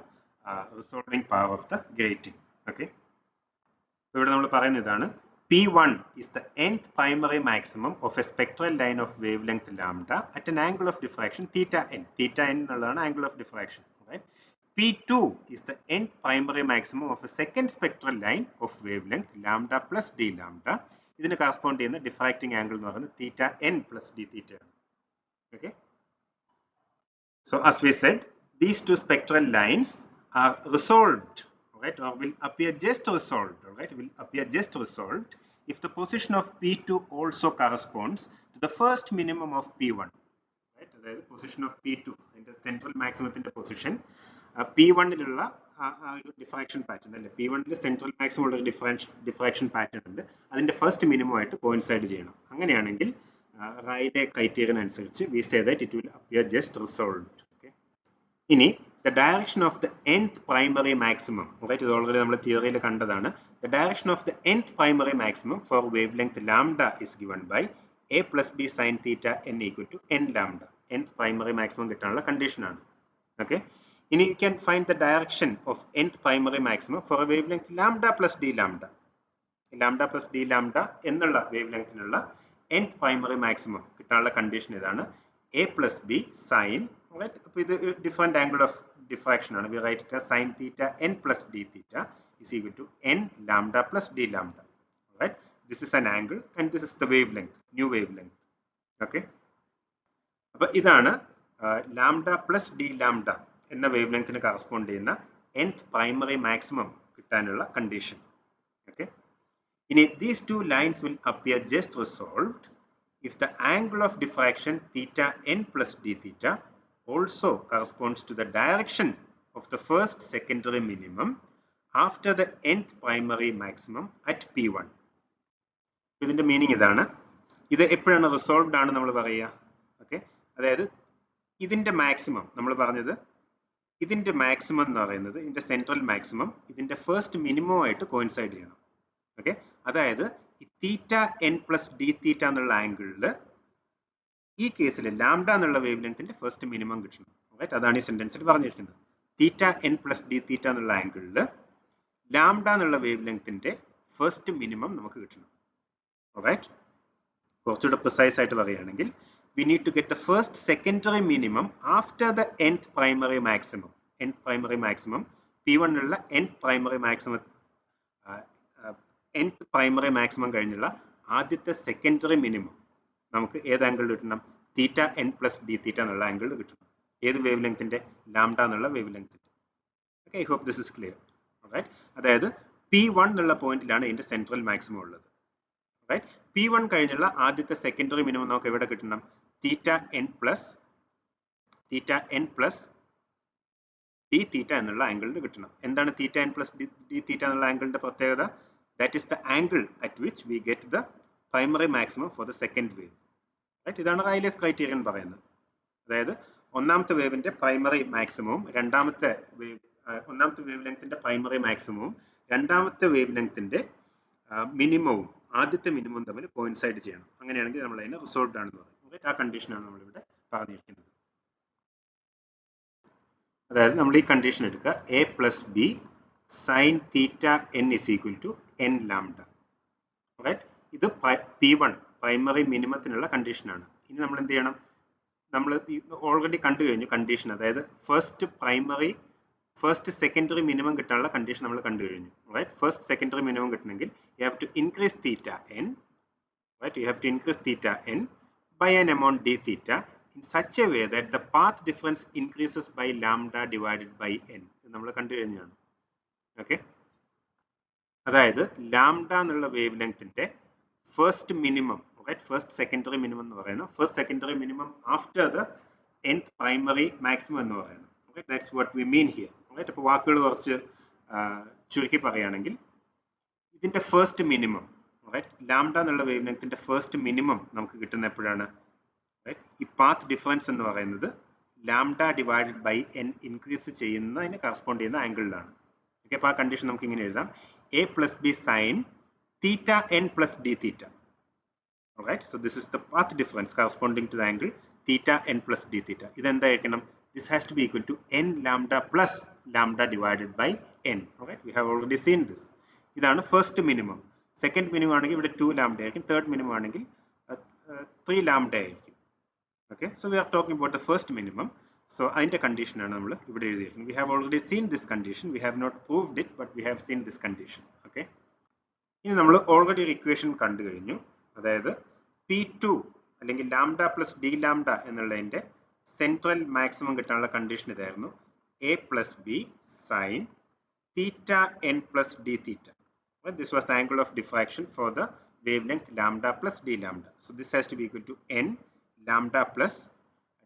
resolving power of the grating. Okay, ഇവിടെ നമ്മൾ പറയുന്നത് ഇതാണ്, P1 is the nth primary maximum of a spectral line of wavelength lambda at an angle of diffraction theta n. Theta n എന്നുള്ളതാണ് angle of diffraction. Right, P2 is the nth primary maximum of a second spectral line of wavelength lambda plus d lambda. ഇതിന് correspond ചെയ്യുന്ന ഡിഫ്രാക്റ്റിംഗ് angle എന്ന് പറയുന്നത് theta n plus d theta. Okay, So as we said, these two spectral lines are resolved, right, or will appear just resolved, right, will appear just resolved if the position of P2 also corresponds to the first minimum of P1. Right, the position of P2 in the central maximum in the position P1 ഇലുള്ള diffraction pattern അല്ലേ, P1 central maximum ഉള്ള diffraction pattern ഉണ്ട്, അതിന്റെ first minimum ആയിട്ട് coincide ചെയ്യണം. അങ്ങനെയാണെങ്കിൽ റൈലെ criterion അനുസരിച്ച് we say that it will appear just resolved. Okay. ഇനി the direction of the nth primary maximum, right, ഇത് ഓൾറെഡി നമ്മൾ തിയറിയിൽ കണ്ടതാണ്. The direction of the nth primary maximum for wavelength lambda is given by a plus b sin theta n equal to n lambda. Nth primary maximum കിട്ടാനുള്ള condition ആണ്. Okay. ഇനി you can find the direction of nth primary maximum for a wavelength lambda plus d lambda. Lambda plus d lambda എന്നുള്ള wavelengthനുള്ള nth primary maximum കിട്ടാനുള്ള condition ഇതാണ്, a plus b sin, right, അപ്പോൾ ഇത് different angle of diffraction ആണ്. We write it as sin theta n plus d theta is equal to n lambda plus d lambda. Right, this is an angle and this is the wavelength, new wavelength. Okay, അപ്പോൾ ഇതാണ് lambda plus d lambda എന്ന wavelengthന് correspond ചെയ്യുന്ന nth primary maximum കിട്ടാനുള്ള condition. Okay, these two lines will appear just resolved if the angle of diffraction theta n plus d theta also corresponds to the direction of the first secondary minimum after the nth primary maximum at P1. ഇതിന്റെ meaning ഇതാണ്, ഇത് എപ്പോഴാണ് resolved ആണ് നമ്മൾ പറയുക. Okay, അതായത് ഇതിന്റെ maximum നമ്മൾ പറഞ്ഞത്, ഇതിന്റെ മാക്സിമം എന്ന് പറയുന്നത് ഇതിന്റെ സെൻട്രൽ മാക്സിമം ഇതിന്റെ ഫസ്റ്റ് മിനിമം ആയിട്ട് കോയിൻസൈഡ് ചെയ്യണം. ഓക്കെ, അതായത് ഈ തീറ്റ എൻ പ്ലസ് ഡി തീറ്റ എന്നുള്ള ആംഗിളിൽ ഈ കേസിൽ ലാംഡ എന്നുള്ള വേവ് ലെങ്ത്തിന്റെ ഫസ്റ്റ് മിനിമം കിട്ടണം. റൈറ്റ്, അതാണ് ഈ സെന്റൻസിൽ പറഞ്ഞിരിക്കുന്നത്. തീറ്റ എൻ പ്ലസ് ഡി തീറ്റ എന്നുള്ള ആംഗിളിൽ ലാംഡ എന്നുള്ള വേവ് ലെങ്ത്തിന്റെ ഫസ്റ്റ് മിനിമം നമുക്ക് കിട്ടണം. റൈറ്റ്, കുറച്ചുകൂടെ പ്രിസൈസ് ആയിട്ട് പറയുകയാണെങ്കിൽ we need to get the first secondary minimum after the nth primary maximum. Nth primary maximum P1 ഉള്ള nth primary maximum nth primary maximum കഴിഞ്ഞുള്ള ആദ്യത്തെ സെക്കൻഡറി മിനിമം നമുക്ക് ഏത് ആംഗിളിൽ കിട്ടണം? Theta n plus d theta എന്നുള്ള ആംഗിളിൽ കിട്ടണം. ഏത് വേവ് ലെങ്ത്തിന്റെ? ലാംഡ എന്നുള്ള വേവ് ലെങ്ത്തിന്റെ. Okay, I hope this is clear. Right, അതായത് P1 എന്നുള്ള പോയിന്റിലാണ് ഇതിന്റെ സെൻട്രൽ മാക്സിമം ഉള്ളത്. റൈറ്റ്, P1 കഴിഞ്ഞുള്ള ആദ്യത്തെ സെക്കൻഡറി മിനിമം നമുക്ക് എവിടെ കിട്ടണം? Theta n plus d theta എന്നുള്ള ആംഗിളിൽ കിട്ടണം. എന്താണ് theta n plus d theta എന്നുള്ള ആംഗിളിന്റെ പ്രത്യേകത? That is the angle at which we get the primary maximum for the second wave. Right, ഇതാണ് റൈലേസ് ക്രൈറ്റീരിയൻ പറയുന്നത്. അതായത് ഒന്നാമത്തെ വേവിന്റെ പ്രൈമറി മാക്സിമവും ഒന്നാമത്തെ വേവ് ലെങ്ത്തിന്റെ പ്രൈമറി മാക്സിമവും രണ്ടാമത്തെ വേവ് ലെങ്ത്തിന്റെ മിനിമവും ആദ്യത്തെ മിനിമം തമ്മിൽ കോയിൻസൈഡ് ചെയ്യണം. അങ്ങനെയാണെങ്കിൽ നമ്മൾ അതിനെ റിസോൾവ്ഡ് ആണെന്ന് പറയും. ആ കണ്ടീഷനാണ് നമ്മളിവിടെ പറഞ്ഞിരിക്കുന്നത്. അതായത് നമ്മൾ ഈ കണ്ടീഷൻ എടുക്കുക, a plus b sine theta n is equal to n lambda. Right, ഇത് P1 പ്രൈമറി മിനിമത്തിനുള്ള കണ്ടീഷനാണ്. ഇനി നമ്മൾ എന്ത് ചെയ്യണം? നമ്മൾ ഓൾറെഡി കണ്ടു കഴിഞ്ഞു കണ്ടീഷൻ, അതായത് ഫസ്റ്റ് സെക്കൻഡറി മിനിമം കിട്ടാനുള്ള കണ്ടീഷൻ നമ്മൾ കണ്ടു കഴിഞ്ഞു. റൈറ്റ്, ഫസ്റ്റ് സെക്കൻഡറി മിനിമം കിട്ടണമെങ്കിൽ you have to increase theta n. Right, you have to increase theta n by an amount d theta in such a way that the path difference increases by lambda divided by n. നമ്മൾ കണ്ടു കഴിഞ്ഞാണ്. Okay, അതായത് lambda എന്നുള്ള wave ലെങ്ത്തിന്റെ first minimum, right, first secondary minimum എന്ന് പറയുന്നത് first secondary minimum after the nth primary maximum എന്ന് പറയുന്നത്. Okay, that's what we mean here. Right, അപ്പോൾ വാക്കുകൾ കുറച്ച് ചുരുക്കി പറയുകയാണെങ്കിൽ ഇതിന്റെ ഫസ്റ്റ് മിനിമം, റൈറ്റ്, ലാംഡ എന്നുള്ള വേവ് ലെങ്ത്തിന്റെ ഫസ്റ്റ് മിനിമം നമുക്ക് കിട്ടുന്ന എപ്പോഴാണ്? റൈറ്റ്, ഈ പാത്ത് ഡിഫറൻസ് എന്ന് പറയുന്നത് lambda divided by n increase ചെയ്യുന്നതിന് കറസ്പോണ്ട് ചെയ്യുന്ന ആംഗിളിലാണ്. ഓക്കെ, അപ്പോൾ ആ കണ്ടീഷൻ നമുക്ക് ഇങ്ങനെ എഴുതാം, a plus b sine theta n plus d theta. Right, so this is the path difference corresponding to the angle theta n plus d theta. ഇതെന്തായിരിക്കണം? This has to be equal to n lambda plus lambda divided by n. Right, we have already seen this. ഇതാണ് first minimum. Second minimum ആണെങ്കിൽ ഇവിടെ 2 lambda ആയിരിക്കും. Third minimum ആണെങ്കിൽ 3 lambda ആയിരിക്കും. Okay, so we are talking about the first minimum. So അതിന്റെ കണ്ടീഷനാണ് നമ്മൾ ഇവിടെ എഴുതിയിരിക്കുന്നത്. We have already seen this condition. We have not proved it, but we have seen this condition. Okay, ഇനി നമ്മൾ already ഒരു ഇക്വേഷൻ കണ്ടു കഴിഞ്ഞു. അതായത് P2 അല്ലെങ്കിൽ ലാംഡ പ്ലസ് ഡി ലാംഡ എന്നുള്ളതിന്റെ central maximum കിട്ടാനുള്ള condition ഇതായിരുന്നു a plus b sin theta n plus d theta. Right? This was the angle of diffraction for the wavelength lambda plus d lambda. So this has to be equal to n lambda plus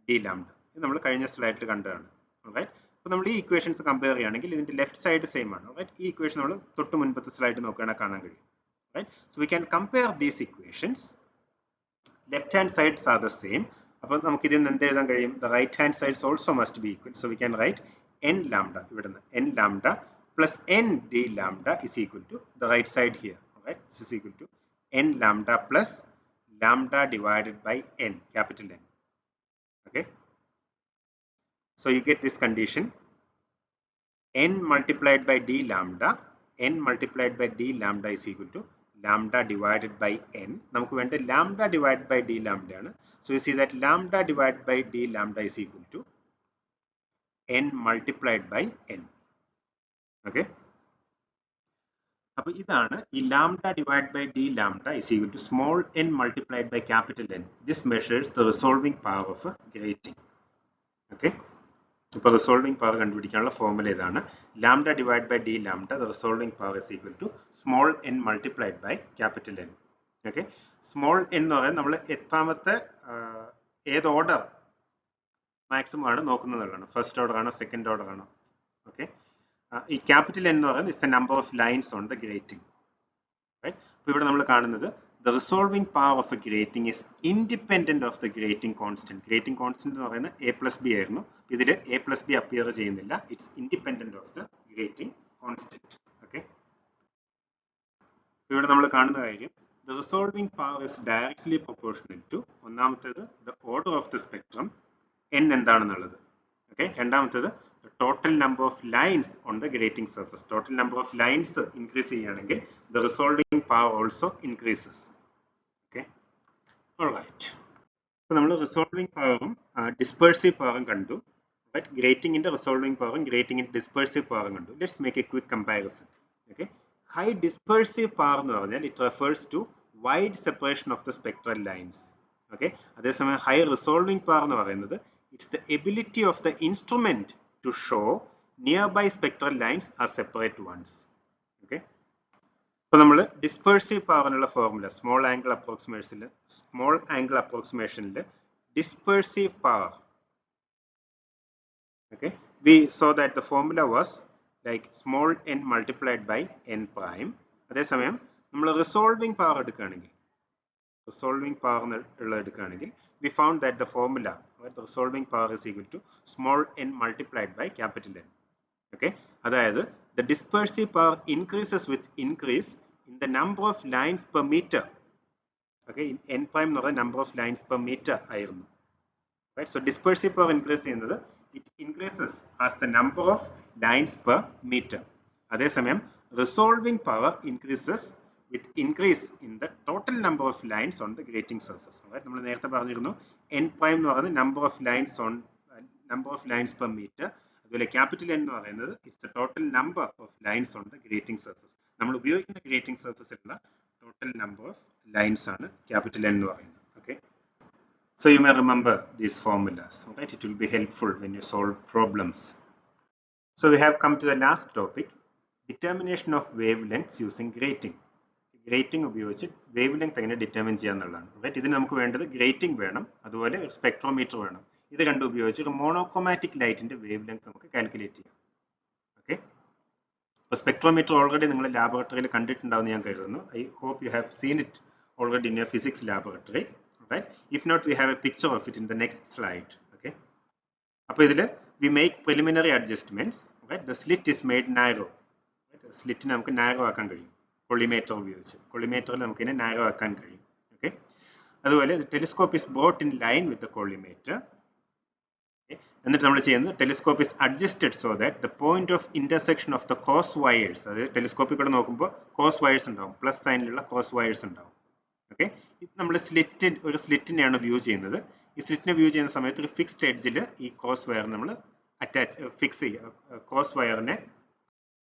d lambda. ഇത് നമ്മൾ കഴിഞ്ഞ സ്ലൈഡിൽ കണ്ടതാണ്. Right? അപ്പോൾ നമ്മൾ ഈ equations compare ചെയ്യുകയാണെങ്കിൽ ഇതിന്റെ ലെഫ്റ്റ് സൈഡ് സെയിം ആണ്. Right? ഈ ഇക്വേഷൻ നമ്മൾ തൊട്ട് മുൻപത്തെ സ്ലൈഡ് നോക്കുകയാണെങ്കിൽ കാണാൻ കഴിയും. Right? So we can compare these equations. Left hand sides are the same. അപ്പോൾ നമുക്ക് ഇതിൽ നിന്ന് എന്ത് എഴുതാൻ കഴിയും? The right hand sides also must be equal. So we can write n lambda ഇവിടെ നിന്ന് n lambda plus n d lambda is equal to the right side here. Right? This is equal to n lambda plus lambda divided by n, capital N. Okay. So you get this condition n multiplied by d lambda is equal to lambda divided by n. നമുക്ക് വേണ്ട lambda divided by d lambda ആണ്. So you see that lambda divided by d lambda is equal to n multiplied by n. Okay. അപ്പോൾ ഇതാണ് ഈ lambda divided by d lambda is equal to small n multiplied by capital N. This measures the resolving power of a grating. Okay. ഇപ്പോൾ resolving power കണ്ടുപിടിക്കാനുള്ള formula ഇതാണ്. Lambda divide by d lambda, the resolving power is equal to small n multiplied by capital n. Okay. Small n എന്ന് പറയുന്നത് നമ്മൾ എത്രാമത്തെ ഏത് order maximum ആണ് നോക്കുന്നതാണ്. ഫസ്റ്റ് ഓർഡർ ആണോ സെക്കൻഡ് ഓർഡർ ആണോ? ഓക്കെ. ഈ ക്യാപിറ്റൽ എൻ എന്ന് പറയുന്നത് is a number of lines on the grating. Right. അപ്പോൾ ഇവിടെ നമ്മൾ കാണുന്നത് the resolving power of a grating is independent of the grating constant. Grating constant എന്ന് പറയുന്നത് a plus b ആയിരുന്നു. ഇതിൽ a plus b അപ്പിയർ ചെയ്യുന്നില്ല. It's independent of the grating constant. Okay. ഇവിടെ നമ്മൾ കാണുന്ന കാര്യം the resolving power is directly proportional to ഒന്നാമത്തേത് the order of the spectrum n എന്താണെന്നുള്ളത്. Okay. രണ്ടാമത്തേത് the total number of lines on the grating surface. Total number of lines increase ചെയ്യുകയാണെങ്കിൽ the resolving power also increases. Okay. All right. അപ്പോൾ നമ്മൾ resolving പവറും ഡിസ്പേഴ്സീവ് പവറും കണ്ടു. Right. ഗ്രേറ്റിംഗിന്റെ resolving പവറും ഗ്രേറ്റിംഗിന്റെ dispersive പവറും കണ്ടു. Let's make a quick comparison. Okay. High dispersive power എന്ന് പറഞ്ഞാൽ it refers to wide separation of the spectral lines. Okay. അതേസമയം ഹൈ റിസോൾവിംഗ് പവർ എന്ന് പറയുന്നത് it's the ability of the instrument to show nearby spectral lines are separate ones. Okay. അപ്പോൾ നമ്മൾ dispersive പവറിനുള്ള formula small angle അപ്രോക്സിമേഷനിൽ dispersive power. Okay, we saw that the formula was like small n multiplied by n prime. അതേസമയം നമ്മൾ resolving power എടുക്കുകയാണെങ്കിൽ we found that the formula, right, the resolving power is equal to small n multiplied by capital N. Okay, അതായത് the dispersive power increases with increase in the number of lines per meter. Okay, in n prime എന്ന് പറയുന്നത് number of lines per meter ആയിരുന്നു. Right, so dispersive power increase ചെയ്യുന്നത് it increases as the number of lines per meter. അതേസമയം resolving power increases with increase in the total number of lines on the grating surface. Right, നമ്മൾ നേരത്തെ പറഞ്ഞിരുന്നു n prime എന്ന് പറയുന്നത് number of lines per meter. അതുപോലെ capital N എന്ന് പറയുന്നത് it's the total number of lines on the grating surface. നമ്മൾ ഉപയോഗിക്കുന്ന ഗ്രേറ്റിംഗ് സർഫസിലുള്ള ടോട്ടൽ നമ്പർ ഓഫ് ലൈൻസ് ആണ് ക്യാപിറ്റൽ N എന്ന് പറയുന്നത്. Okay. So you may remember these formulas. Right? It will be helpful when you solve problems. So we have come to the last topic, determination of wavelengths using grating. Grating ഉപയോഗിച്ച് wavelength എങ്ങനെ determine ചെയ്യാന്നുള്ളതാണ്. Right. ഇതിന് നമുക്ക് വേണ്ടത് grating വേണം, അതുപോലെ ഒരു spectrometer വേണം. ഇത് രണ്ടും ഉപയോഗിച്ച് ഒരു മോണോക്രോമാറ്റിക് ലൈറ്റിന്റെ wavelength നമുക്ക് കാൽക്കുലേറ്റ് ചെയ്യാം. ഓക്കെ. അപ്പോൾ സ്പെക്ട്രോമീറ്റർ ഓൾറെഡി നിങ്ങൾ ലാബോറട്ടറിയിൽ കണ്ടിട്ടുണ്ടാവുമെന്ന് ഞാൻ കരുതുന്നു. I hope you have seen it already in your physics laboratory. Right? If not, we have a picture of it in the next slide. Okay. അപ്പോൾ ഇതിൽ we make preliminary adjustments. Right? The slit is made narrow. Right? സ്ലിറ്റിനെ നമുക്ക് narrow ആക്കാൻ കഴിയും കൊളിമേറ്റർ ഉപയോഗിച്ച്. കൊളിമേറ്ററിൽ നമുക്ക് ഇതിനെ narrow ആക്കാൻ കഴിയും. ഓക്കെ. അതുപോലെ telescope is brought in line with the collimator. എന്നിട്ട് നമ്മൾ ചെയ്യുന്നത് telescope is adjusted so that the point of intersection of the cross wires, അതായത് ടെലിസ്കോപ്പിൽ കൂടെ നോക്കുമ്പോൾ ക്രോസ് വയേഴ്സ് ഉണ്ടാവും, പ്ലസ് സൈനിലുള്ള ക്രോസ് വയേഴ്സ് ഉണ്ടാവും. ഓക്കെ. ഇത് നമ്മൾ ഒരു സ്ലിറ്റിനെയാണ് വ്യൂ ചെയ്യുന്നത്. ഈ സ്ലിറ്റിനെ വ്യൂ ചെയ്യുന്ന സമയത്ത് ഒരു ഫിക്സ്ഡ് എഡ്ജിൽ ഈ ക്രോസ് വയർ നമ്മൾ ഫിക്സ് ചെയ്യുക. ക്രോസ് വയറിനെ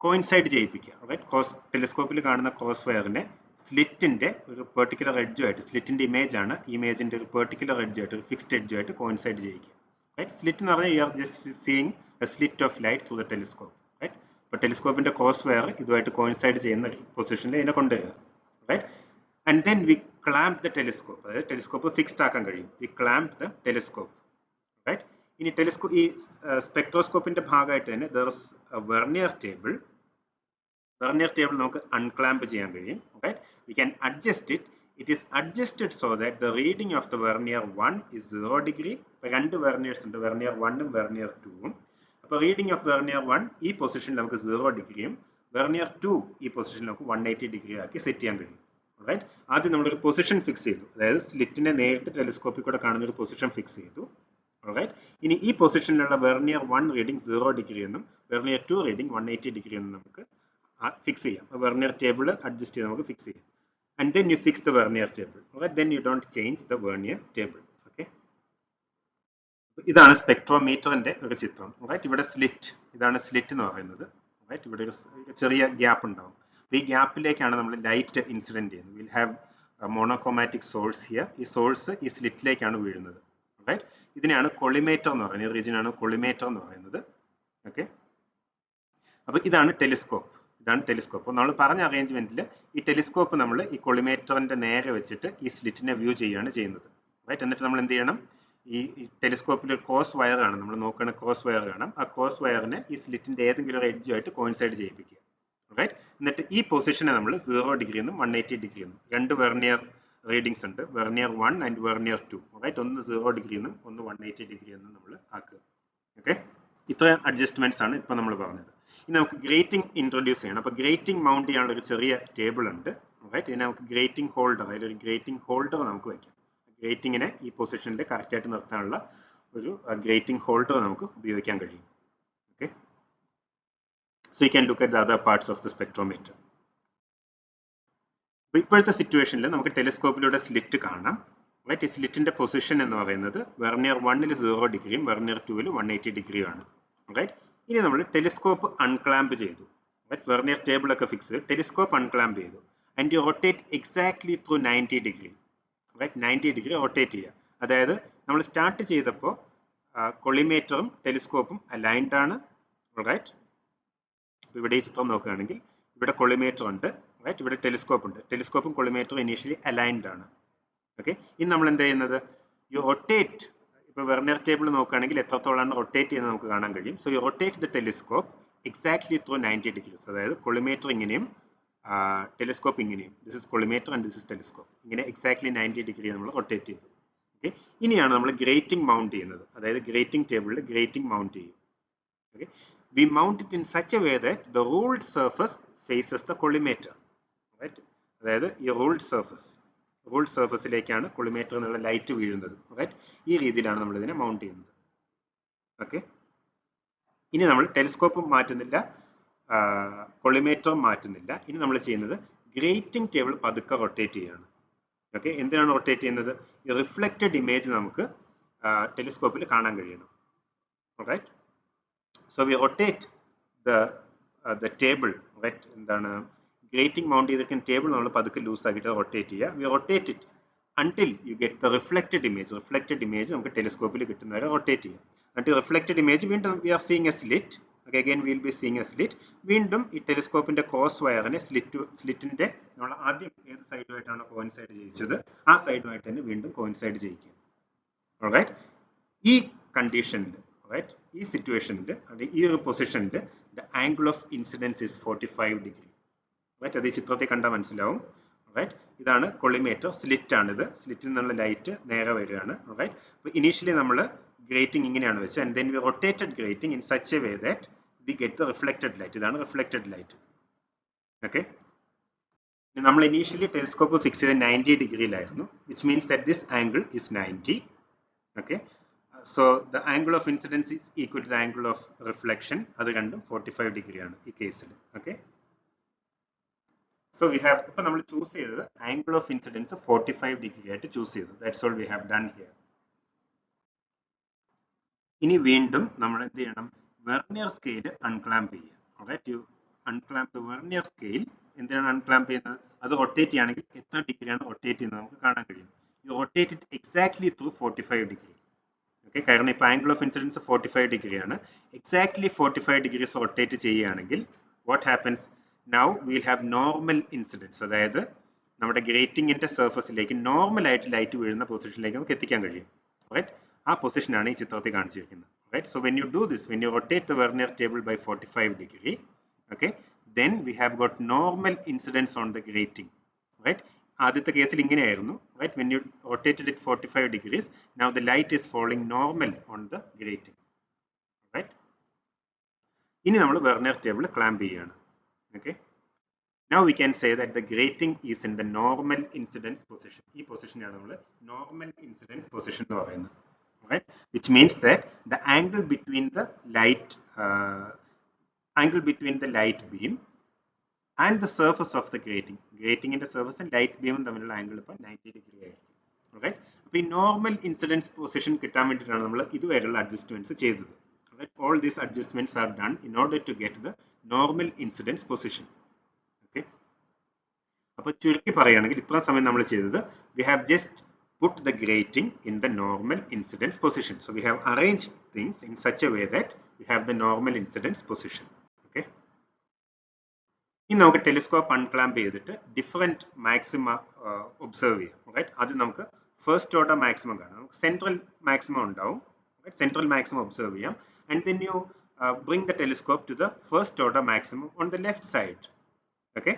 കോയിൻസൈഡ് ചെയ്യിപ്പിക്കുക. റൈറ്റ്. ടെലിസ്കോപ്പിൽ കാണുന്ന ക്രോസ് വയറിനെ സ്ലിറ്റിന്റെ ഒരു പെർട്ടിക്കുലർ എഡ്ജുമായിട്ട്, സ്ലിറ്റിന്റെ ഇമേജ് ആണ്, ഇമേജിന്റെ ഒരു പെർട്ടിക്കുലർ എഡ്ജുമായിട്ട്, ഒരു ഫിക്സ്ഡ് എഡ്ജുമായിട്ട് കോയിൻസൈഡ് ചെയ്യിക്കുക. Right? Slit എന്ന് പറഞ്ഞാൽ you are just seeing a slit of light through the telescope. Right? അപ്പോൾ ടെലിസ്കോപ്പിന്റെ ക്രോസ് വയർ ഇതുമായിട്ട് കോയിൻസൈഡ് ചെയ്യുന്ന പൊസിഷനിൽ ഇതിനെ കൊണ്ടുവരിക. Right? And then we clamp the telescope. അതായത് ടെലിസ്കോപ്പ് ഫിക്സ്ഡ് ആക്കാൻ കഴിയും. We clamp the telescope. Right? ഇനി ടെലിസ്കോപ്പ് ഈ സ്പെക്ട്രോസ്കോപ്പിന്റെ ഭാഗമായിട്ട് തന്നെ there is a vernier table. Vernier table നമുക്ക് unclamp ചെയ്യാൻ കഴിയും. Right? We can adjust it. It is adjusted so that the reading of the vernier 1 is 0 degree. ഇപ്പോൾ രണ്ട് വെർണിയേഴ്സ് ഉണ്ട്, വെർണിയർ 1 ഉം വെർണിയർ 2 ഉം. അപ്പോൾ റീഡിംഗ് ഓഫ് വെർണിയർ 1 ഈ പൊസിഷനിൽ നമുക്ക് 0 ഡിഗ്രിയും വെർണിയർ 2 ഈ പൊസിഷനിൽ നമുക്ക് 180 ഡിഗ്രി ആക്കി സെറ്റ് ചെയ്യാൻ കഴിയും. റൈറ്റ്? ആദ്യം നമ്മളൊരു പൊസിഷൻ ഫിക്സ് ചെയ്തു, അതായത് സ്ലിറ്റിനെ നേരിട്ട് ടെലിസ്കോപ്പിൽ കൂടെ കാണുന്ന ഒരു പൊസിഷൻ ഫിക്സ് ചെയ്തു. റൈറ്റ്? ഇനി ഈ പൊസിഷനിലുള്ള വെർണിയർ 1 റീഡിംഗ് 0 ഡിഗ്രി എന്നും വെർണിയർ 2 റീഡിംഗ് 180 ഡിഗ്രി എന്നും നമുക്ക് ഫിക്സ് ചെയ്യാം. വെർണിയർ ടേബിൾ അഡ്ജസ്റ്റ് ചെയ്ത് നമുക്ക് ഫിക്സ് ചെയ്യാം. And then you fix the vernier table. Alright? Then you don't change the vernier table. Okay? ഇതാണ് സ്പെക്ട്രോമീറ്ററിന്റെ ഒരു ചിത്രം. റൈറ്റ്? ഇവിടെ സ്ലിറ്റ്, ഇതാണ് സ്ലിറ്റ് എന്ന് പറയുന്നത്. റൈറ്റ്? ഇവിടെ ഒരു ചെറിയ ഗ്യാപ്പ് ഉണ്ടാവും. ഈ ഗ്യാപ്പിലേക്കാണ് നമ്മൾ ലൈറ്റ് ഇൻസിഡന്റ് ചെയ്യുന്നത്. Will have monochromatic source here. ഈ സോഴ്സ് ഈ സ്ലിറ്റിലേക്കാണ് വീഴുന്നത്. റൈറ്റ്? ഇതിനെയാണ് കൊളിമേറ്റർ എന്ന് പറയുന്നത്. ഈ റീജിയനാണ് കൊളിമേറ്റർ എന്ന് പറയുന്നത്. ഓക്കെ? അപ്പോൾ ഇതാണ് ടെലിസ്കോപ്പ്. ഇതാണ് ടെലിസ്കോപ്പ്. നമ്മൾ പറഞ്ഞ അറേഞ്ച്മെന്റിൽ ഈ ടെലിസ്കോപ്പ് നമ്മൾ ഈ കൊളിമേറ്ററിന്റെ നേരെ വെച്ചിട്ട് ഈ സ്ലിറ്റിനെ വ്യൂ ചെയ്യുകയാണ് ചെയ്യുന്നത്. റൈറ്റ്? എന്നിട്ട് നമ്മൾ എന്ത് ചെയ്യണം, ഈ ടെലിസ്കോപ്പിൽ ഒരു ക്രോസ് വയർ കാണും, നമ്മൾ നോക്കുന്ന ക്രോസ് വയർ കാണാം. ആ ക്രോസ് വയറിനെ ഈ സ്ലിറ്റിന്റെ ഏതെങ്കിലും ഒരു എഡ്ജുമായിട്ട് കോയിൻസൈഡ് ചെയ്യിപ്പിക്കുക. റൈറ്റ്? എന്നിട്ട് ഈ പൊസിഷനെ നമ്മൾ 0 ഡിഗ്രി എന്നും 180 ഡിഗ്രി എന്നും, രണ്ട് വെർണിയർ റീഡിങ്സ് ഉണ്ട്, വെർണിയർ 1 ആൻഡ് വെർണിയർ 2. റൈറ്റ്? ഒന്ന് 0 ഡിഗ്രി എന്നും ഒന്ന് 180 ഡിഗ്രി എന്നും നമ്മൾ ആക്കുക. ഓക്കെ? ഇത്രയും അഡ്ജസ്റ്റ്മെന്റ്സ് ആണ് ഇപ്പൊ നമ്മൾ പറഞ്ഞത്. ഇനി നമുക്ക് ഗ്രേറ്റിംഗ് ഇൻട്രൊഡ്യൂസ് ചെയ്യണം. അപ്പോൾ ഗ്രേറ്റിംഗ് മൗണ്ട് ചെയ്യാനുള്ള ഒരു ചെറിയ ടേബിൾ ഉണ്ട്. റൈറ്റ്? ഇതിനെ നമുക്ക് ഗ്രേറ്റിംഗ് ഹോൾഡർ, അതിലൊരു ഗ്രേറ്റിംഗ് ഹോൾഡർ നമുക്ക് വയ്ക്കാം. ഗ്രേറ്റിങ്ങിനെ ഈ പൊസിഷനിൽ കറക്റ്റായിട്ട് നിർത്താനുള്ള ഒരു ഗ്രേറ്റിംഗ് ഹോൾഡർ നമുക്ക് ഉപയോഗിക്കാൻ കഴിയും. Okay? So you can look at the other parts of the spectrometer. അപ്പോൾ ഇപ്പോഴത്തെ സിറ്റുവേഷനിൽ നമുക്ക് ടെലിസ്കോപ്പിലൂടെ സ്ലിറ്റ് കാണാം. റൈറ്റ്? ഈ സ്ലിറ്റിന്റെ പൊസിഷൻ എന്ന് പറയുന്നത് വെർണിയർ 1 0 ഡിഗ്രിയും വെർണിയർ 2 180 ഡിഗ്രിയുമാണ്. റൈറ്റ്? ഇനി നമ്മൾ ടെലിസ്കോപ്പ് അൺക്ലാമ്പ് ചെയ്തു. റൈറ്റ്? വെർണിയർ ടേബിൾ ഒക്കെ ഫിക്സ് ചെയ്തു, ടെലിസ്കോപ്പ് അൺക്ലാമ്പ് ചെയ്തു. And you rotate exactly through 90 degree. Right? 90 degree rotate ചെയ്യുക. അതായത് നമ്മൾ സ്റ്റാർട്ട് ചെയ്തപ്പോൾ കൊളിമേറ്ററും ടെലിസ്കോപ്പും അലൈൻഡ് ആണ്. റൈറ്റ്? അപ്പോൾ ഇവിടെ ഈ ചിത്രം നോക്കുകയാണെങ്കിൽ ഇവിടെ കൊളിമേറ്റർ ഉണ്ട്. റൈറ്റ്? ഇവിടെ ടെലിസ്കോപ്പ് ഉണ്ട്. ടെലിസ്കോപ്പും കൊളിമേറ്ററും ഇനീഷ്യലി അലൈൻഡ് ആണ്. ഓക്കെ? ഇനി നമ്മൾ എന്താ ചെയ്യുന്നത്, യു റൊട്ടേറ്റ്. ഇപ്പോൾ വെർണിയർ ടേബിൾ നോക്കുകയാണെങ്കിൽ എത്രത്തോളാണ് റൊട്ടേറ്റ് ചെയ്യുന്നത് നമുക്ക് കാണാൻ കഴിയും. So you rotate the telescope exactly through 90 degrees. അതായത് കൊളിമേറ്റർ ഇങ്ങനെയും ടെലിസ്കോപ്പ് ഇങ്ങനെയും. This is collimator and this is telescope. ഇങ്ങനെ എക്സാക്ട്ലി 90 ഡിഗ്രി നമ്മൾ റൊട്ടേറ്റ് ചെയ്തു. ഓക്കെ? ഇനിയാണ് നമ്മൾ ഗ്രേറ്റിംഗ് മൗണ്ട് ചെയ്യുന്നത്. അതായത് ഗ്രേറ്റിംഗ് ടേബിളിൽ ഗ്രേറ്റിംഗ് മൗണ്ട് ചെയ്യും. Okay? We mount it in such a way that the ruled surface faces the collimator. Right? അതായത് ഈ റൂൾഡ് സർഫസിലേക്കാണ് കൊളിമേറ്റർ എന്നുള്ള ലൈറ്റ് വീഴുന്നത്. റൈറ്റ്? ഈ രീതിയിലാണ് നമ്മൾ ഇതിനെ മൗണ്ട് ചെയ്യുന്നത്. ഓക്കെ? ഇനി നമ്മൾ ടെലിസ്കോപ്പും മാറ്റുന്നില്ല, കൊളിമേറ്ററും മാറ്റുന്നില്ല. ഇനി നമ്മൾ ചെയ്യുന്നത് ഗ്രേറ്റിംഗ് ടേബിൾ പതുക്കെ റൊട്ടേറ്റ് ചെയ്യുകയാണ്. ഓക്കെ? എന്തിനാണ് റൊട്ടേറ്റ് ചെയ്യുന്നത്, ഈ റിഫ്ലക്റ്റഡ് ഇമേജ് നമുക്ക് ടെലിസ്കോപ്പിൽ കാണാൻ കഴിയണം. Right? So we rotate the table. Right? എന്താണ് ഗ്രേറ്റിംഗ് മൗണ്ട് ചെയ്തിരിക്കുന്ന ടേബിൾ നമ്മൾ പതുക്കെ ലൂസ് ആക്കിയിട്ട് റൊട്ടേറ്റ് ചെയ്യുക. We rotate it until you get the reflected image. Reflected image നമുക്ക് ടെലിസ്കോപ്പിൽ കിട്ടുന്നവരെ റൊട്ടേറ്റ് ചെയ്യുക. എന്നിട്ട് റിഫ്ലക്റ്റഡ് ഇമേജ് വീണ്ടും we are seeing a slit. Okay? Again will be seeing a slit. വീണ്ടും ഈ ടെലിസ്കോപ്പിന്റെ ക്രോസ് വയറിനെ സ്ലിറ്റിന്റെ നമ്മൾ ആദ്യം ഏത് സൈഡുമായിട്ടാണ് കോയിൻസൈഡ് ചെയ്യിച്ചത് ആ സൈഡുമായിട്ട് തന്നെ വീണ്ടും കോയിൻസൈഡ് ചെയ്യിക്കുക. ഓൾറൈറ്റ്? ഈ കണ്ടീഷനിൽ, റൈറ്റ്, ഈ സിറ്റുവേഷനിൽ, ഈ ഒരു പൊസിഷനിൽ the angle of incidence is 45 degree. Right? അത് ഈ ചിത്രത്തിൽ കണ്ടാൽ മനസ്സിലാവും. റൈറ്റ്? ഇതാണ് കൊളിമേറ്റർ, സ്ലിറ്റ് ആണിത്. സ്ലിറ്റിൽ നിന്നുള്ള ലൈറ്റ് നേരെ വരികയാണ്. റൈറ്റ്? അപ്പോൾ ഇനീഷ്യലി നമ്മൾ ഗ്രേറ്റിംഗ് ഇങ്ങനെയാണ് വെച്ചത്. And then we rotated grating in such a way that we get the reflected light. ഇതാണ് റിഫ്ലക്റ്റഡ് ലൈറ്റ്. ഓക്കെ? നമ്മൾ ഇനീഷ്യലി ടെലിസ്കോപ്പ് ഫിക്സ് ചെയ്ത് 90 ഡിഗ്രിയിലായിരുന്നു, which means that this angle is 90. Okay? So the angle of incidence is equal to the angle of reflection. അത് രണ്ടും 45 ഡിഗ്രിയാണ് ഈ കേസിൽ. Okay? So we have, ഇപ്പൊ നമ്മൾ ചൂസ് ചെയ്തത് ആംഗിൾ ഓഫ് ഇൻസിഡൻസ് 45 ഡിഗ്രി ആയിട്ട് ചൂസ് ചെയ്തു. That's all we have done here. ഇനി വീണ്ടും നമ്മൾ എന്ത് ചെയ്യണം, വെർണിയർ സ്കെയിൽ അൺക്ലാമ്പ് ചെയ്യുക. Right? You unclamp the vernier scale. എന്തിനാണ് അൺക്ലാമ്പ് ചെയ്യുന്നത്, അത് റൊട്ടേറ്റ് ചെയ്യുകയാണെങ്കിൽ എത്ര ഡിഗ്രിയാണ് റൊട്ടേറ്റ് ചെയ്യുന്നത് നമുക്ക് കാണാൻ കഴിയും. You rotate it exactly through 45 degree. Okay? Okay, കാരണം ഇപ്പോൾ ആംഗിൾ ഓഫ് ഇൻസിഡൻസ് 45 ഡിഗ്രി ആണ്. എക്സാക്ട്ലി 45 ഡിഗ്രീസ് റൊട്ടേറ്റ് ചെയ്യുകയാണെങ്കിൽ what happens now will have normal incidence, അതായത് നമ്മുടെ ഗ്രേറ്റിംഗിന്റെ സർഫസിലേക്ക് നോർമലായിട്ട് ലൈറ്റ് വീഴുന്ന പൊസിഷനിലേക്ക് നമുക്ക് എത്തിക്കാൻ കഴിയും. റൈറ്റ്, ആ പൊസിഷനാണ് ഈ ചിത്രത്തിൽ കാണിച്ചിരിക്കുന്നത്. Right, so when you do this, when you rotate the vernier table by 45 degree, okay, then we have got normal incidence on the grating. Right, ആദ്യത്തെ കേസിൽ ഇങ്ങനെയായിരുന്നു. Right, when you rotated it 45 degrees, now the light is falling normal on the grating. Right, ഇനി നമ്മൾ vernier table clamp ചെയ്യാണ്. Okay, now we can say that the grating is in the normal incidence position. ഈ പൊസിഷനാണ് നമ്മൾ normal incidence position എന്ന് പറയുന്നത്. Right, which means that the angle between the light light beam and the surface of the grating in the surface and light beam തമ്മിലുള്ള angle ഇപ്പോൾ 90 degree ആയിരിക്കും. Right, അപ്പോൾ ഈ normal incidence position കിട്ടാൻ വേണ്ടിയിട്ടാണ് നമ്മൾ ഇതുവരെയുള്ള അഡ്ജസ്റ്റ്മെന്റ്സ് ചെയ്തത്. Right, all these adjustments are done in order to get the normal incidence position. Okay, അപ്പോൾ ചുരുക്കി പറയുകയാണെങ്കിൽ ഇത്ര സമയം നമ്മൾ ചെയ്തത്, we have just put the grating in the normal incidence position. So we have arranged things in such a way that we have the normal incidence position. Okay, ഇനി നമുക്ക് telescope unclamp ചെയ്തിട്ട് ഡിഫറെന്റ് മാക്സിമ ഒബ്സർവ് ചെയ്യാം. Right, അത് നമുക്ക് first order maximum കാണാം. നമുക്ക് central maximum ഉണ്ടാവും. Central maximum observe ചെയ്യാം. And then you bring the telescope to the first order maximum on the left side. Okay,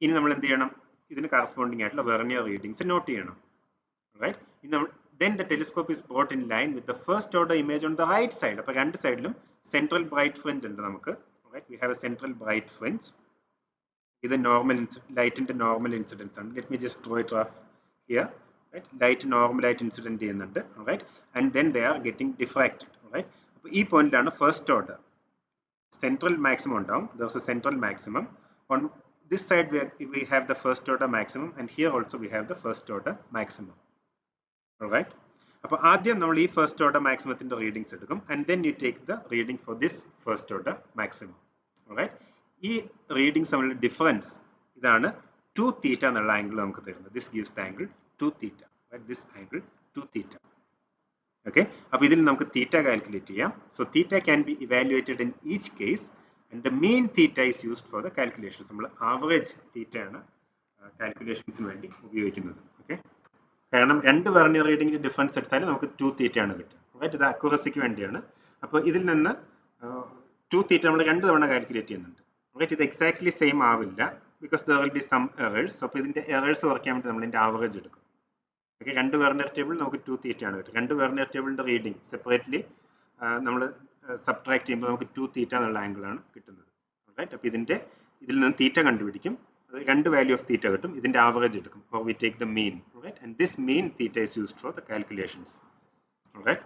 ഇനി നമ്മൾ എന്ത് ചെയ്യണം, ഇതിന് കറസ്പോണ്ടിങ് ആയിട്ടുള്ള വെർനിയർ റീഡിങ്സ് നോട്ട് ചെയ്യണം. Right, then the telescope is brought in line with the first order image on the right side. അപ്പോൾ രണ്ട് സൈഡിലും സെൻട്രൽ ബ്രൈറ്റ് ഫ്രിഞ്ച് ഉണ്ട് നമുക്ക്. Right, we have a central bright fringe. ഇത് normal ലൈറ്റിന്റെ normal incidence ആണ്. Let me just draw it off here. Right, light നോർമലായിട്ട് incident ചെയ്യുന്നുണ്ട്. Right, and then they are getting diffracted. Right, അപ്പോൾ ഈ പോയിന്റിലാണ് ഫസ്റ്റ് ഓർഡർ സെൻട്രൽ മാക്സിമം ഉണ്ടാവും. There is a central maximum on this side. We have the first order maximum, and here also we have the first order maximum. Alright, അപ്പോൾ ആദ്യം നമ്മൾ ഈ first order മാക്സിമത്തിന്റെ readings എടുക്കും, and then you take the reading for this first order maximum. All right, ഈ readings തമ്മിലുള്ള difference ഇതാണ് 2 theta എന്നുള്ള ആംഗിൾ നമുക്ക് തരുന്നത്. This gives the angle 2 theta. Right, this angle 2 theta. Okay, അപ്പോൾ ഇതിൽ നമുക്ക് തീറ്റ കാൽക്കുലേറ്റ് ചെയ്യാം. So theta can be evaluated in each case, and the mean theta is used for the calculations. നമ്മൾ average തീറ്റയാണ് കാൽക്കുലേഷൻസിന് വേണ്ടി ഉപയോഗിക്കുന്നത്. ഓക്കെ, കാരണം രണ്ട് വെർനിയർ റീഡിംഗിന്റെ ഡിഫറൻസ് എടുത്താൽ നമുക്ക് 2 തീറ്റ ആണ് കിട്ടുക. റൈറ്റ്, ഇത് അക്യുറസിക്ക് വേണ്ടിയാണ്. അപ്പോൾ ഇതിൽ നിന്ന് 2 തീറ്റ നമ്മൾ 2 തവണ കാൽക്കുലേറ്റ് ചെയ്യുന്നുണ്ട്. റൈറ്റ്, ഇത് എക്സാക്ട്ലി സെയിം ആവില്ല, because there will be some errors. അപ്പോൾ ഇതിന്റെ എറേഴ്സ് കുറയ്ക്കാൻ വേണ്ടി നമ്മൾ ഇതിന്റെ ആവറേജ് എടുക്കും. ഓക്കെ, രണ്ട് വെർനിയർ ടേബിൾ നമുക്ക് 2 തീറ്റ ആണ് കിട്ടുക. രണ്ട് വെർനിയർ ടേബിളിന്റെ റീഡിംഗ് സെപ്പറേറ്റ്ലി നമ്മൾ സബ്ട്രാക്ട് ചെയ്യുമ്പോൾ നമുക്ക് 2 തീറ്റ എന്നുള്ള ആംഗിൾ ആണ് കിട്ടുന്നത്. റൈറ്റ്, അപ്പോൾ ഇതിൽ നിന്ന് തീറ്റ കണ്ടുപിടിക്കും. രണ്ട് വാല്യൂ ഓഫ് തീറ്റ കിട്ടും. ഇതിന്റെ ആവറേജ് എടുക്കും, or we take the mean. Right, and this mean theta is used for the calculations. Alright,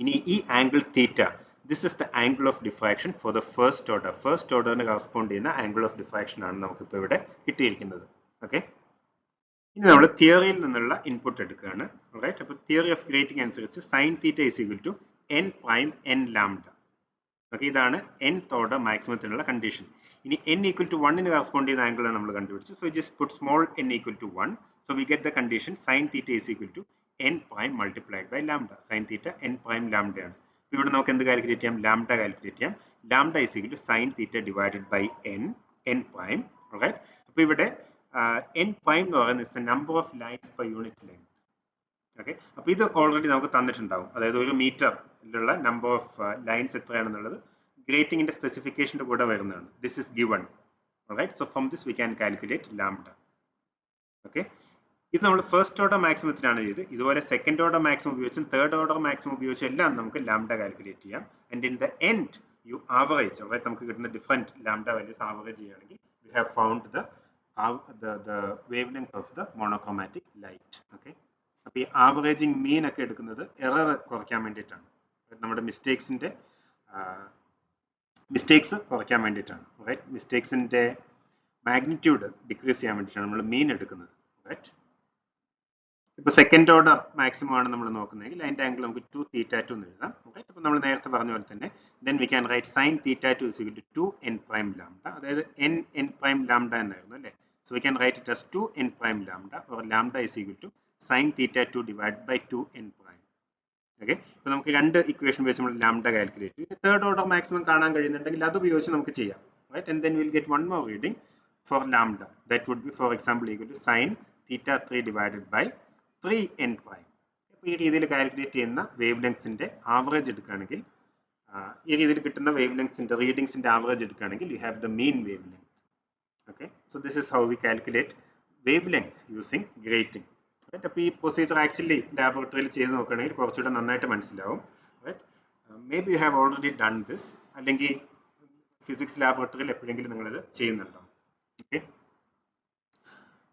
ഇനി ഈ angle theta, this is the angle of diffraction for the first order. First ഓർഡറിന് correspond ചെയ്യുന്ന angle of diffraction ആണ് നമുക്കിപ്പോൾ ഇവിടെ കിട്ടിയിരിക്കുന്നത്. Okay, ഇനി നമ്മൾ തിയറിയിൽ നിന്നുള്ള ഇൻപുട്ട് എടുക്കുകയാണ്. റൈറ്റ്, അപ്പോൾ തിയറി ഓഫ് ഗ്രേറ്റിംഗ് അനുസരിച്ച് sine theta is equal to n prime n lambda. Okay, ഇതാണ് nth ഓർഡർ മാക്സിമത്തിനുള്ള കണ്ടീഷൻ. ഇനി n equal to 1 ന് കറസ്പോണ്ട് ചെയ്യുന്ന ആംഗിൾ ആണ് നമ്മൾ കണ്ടുപിടിച്ചു. So just put small n equal to 1. So we get the condition sine theta is equal to n prime multiplied by lambda. Sine theta n prime lambda ആണ്. ഇവിടെ നമുക്ക് എന്ത് calculate ചെയ്യാം, ലാംഡ കാൽക്കുലേറ്റ് ചെയ്യാം. Lambda is equal to sine theta divided by n prime. Right, അപ്പോൾ ഇവിടെ n prime എന്ന് പറയുന്നത് number of lines per unit length. Okay, അപ്പോൾ ഇത് ഓൾറെഡി നമുക്ക് തന്നിട്ടുണ്ടാവും. അതായത് 1 മീറ്ററിലുള്ള നമ്പർ ഓഫ് ലൈൻസ് എത്രയാണെന്നുള്ളത് ഗ്രേറ്റിംഗിന്റെ സ്പെസിഫിക്കേഷന്റെ കൂടെ വരുന്നതാണ്. This is given. Alright, so from this we can calculate lambda. Okay, ഇത് നമ്മൾ ഫസ്റ്റ് ഓർഡർ മാക്സിമത്തിനാണ് ചെയ്ത്. ഇതുപോലെ സെക്കൻഡ് ഓർഡർ മാക്സിമം ഉപയോഗിച്ചും തേർഡ് ഓർഡർ മാക്സിമം ഉപയോഗിച്ചും എല്ലാം നമുക്ക് ലാംഡ കാൽക്കുലേറ്റ് ചെയ്യാം. And in the end you average. Right, നമുക്ക് കിട്ടുന്ന ഡിഫറെന്റ് ലാംഡ വാല്യൂസ് ആവറേജ് ചെയ്യുകയാണെങ്കിൽ we have found the wavelength of the monochromatic light. Okay, അപ്പോൾ ഈ ആവറേജിങ് മീൻ ഒക്കെ എടുക്കുന്നത് എറർ കുറയ്ക്കാൻ വേണ്ടിയിട്ടാണ്. നമ്മുടെ മിസ്റ്റേക്സ് കുറയ്ക്കാൻ വേണ്ടിയിട്ടാണ്. റൈറ്റ്, മിസ്റ്റേക്സിന്റെ മാഗ്നിറ്റ്യൂഡ് ഡിക്രീസ് ചെയ്യാൻ വേണ്ടിയിട്ടാണ് നമ്മൾ മീൻ എടുക്കുന്നത്. റൈറ്റ്, ഇപ്പോൾ സെക്കൻഡ് ഓർഡർ മാക്സിമം ആണ് നമ്മൾ നോക്കുന്നതെങ്കിൽ അതിന്റെ ആംഗിൾ നമുക്ക് 2 തീറ്റ 2 എന്ന് എഴുതാം. റൈറ്റ്, അപ്പോൾ നമ്മൾ നേരത്തെ പറഞ്ഞ പോലെ തന്നെ then we can write sine theta 2 is equal to 2n prime lambda. അതായത് n പ്രൈം ലാംഡ എന്നായിരുന്നു അല്ലേ. So we can write it as 2n prime lambda, or lambda is equal to sine theta 2 divided by 2n prime. Okay, അപ്പോൾ നമുക്ക് രണ്ട് equation വെച്ച് നമ്മൾ lambda calculate ചെയ്യും. Third order maximum കാണാൻ കഴിയുന്നുണ്ടെങ്കിൽ അത് ഉപയോഗിച്ച് നമുക്ക് ചെയ്യാം. Right, and then will get one more reading for lambda. That would be for example equal to sine theta 3 divided by 3n prime. അപ്പോൾ ഈ രീതിയിൽ കാൽക്കുലേറ്റ് ചെയ്യുന്ന വേവ് ലെങ്സിന്റെ ആവറേജ് എടുക്കുകയാണെങ്കിൽ, ഈ രീതിയിൽ കിട്ടുന്ന വേവ് ലെങ്സിന്റെ റീഡിങ്സിന്റെ ആവറേജ് എടുക്കുകയാണെങ്കിൽ you have the mean wave length. Okay, so this is how we calculate wavelengths using grating. Right, അപ്പോൾ ഈ പ്രൊസീജിയർ ആക്ച്വലി ലാബോറട്ടറിയിൽ ചെയ്ത് നോക്കുകയാണെങ്കിൽ കുറച്ചുകൂടെ നന്നായിട്ട് മനസ്സിലാവും. Right, maybe you have already done this, അല്ലെങ്കിൽ ഫിസിക്സ് ലാബോറട്ടറിയിൽ എപ്പോഴെങ്കിലും നിങ്ങളിത് ചെയ്യുന്നുണ്ടോ? Okay,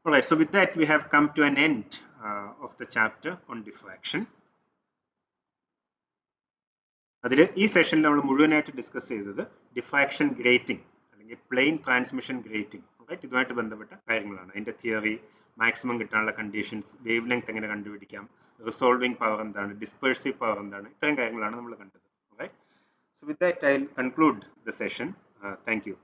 alright, so with that we have come to an end of the chapter on diffraction. അതിൽ ഈ സെഷനിൽ നമ്മൾ മുഴുവനായിട്ട് ഡിസ്കസ് ചെയ്തത് ഡിഫ്രാക്ഷൻ ഗ്രേറ്റിംഗ് അല്ലെങ്കിൽ പ്ലെയിൻ ട്രാൻസ്മിഷൻ ഗ്രേറ്റിംഗ്, റൈറ്റ്, ഇതുമായിട്ട് ബന്ധപ്പെട്ട കാര്യങ്ങളാണ്. അതിന്റെ തിയറി, മാക്സിമം കിട്ടാനുള്ള കണ്ടീഷൻസ്, വേവ് ലെങ്ത് എങ്ങനെ കണ്ടുപിടിക്കാം, റിസോൾവിംഗ് പവർ എന്താണ്, ഡിസ്പേഴ്സീവ് പവർ എന്താണ്, ഇത്തരം കാര്യങ്ങളാണ് നമ്മൾ കണ്ടത്. Right, so with that I will conclude the session. Thank U.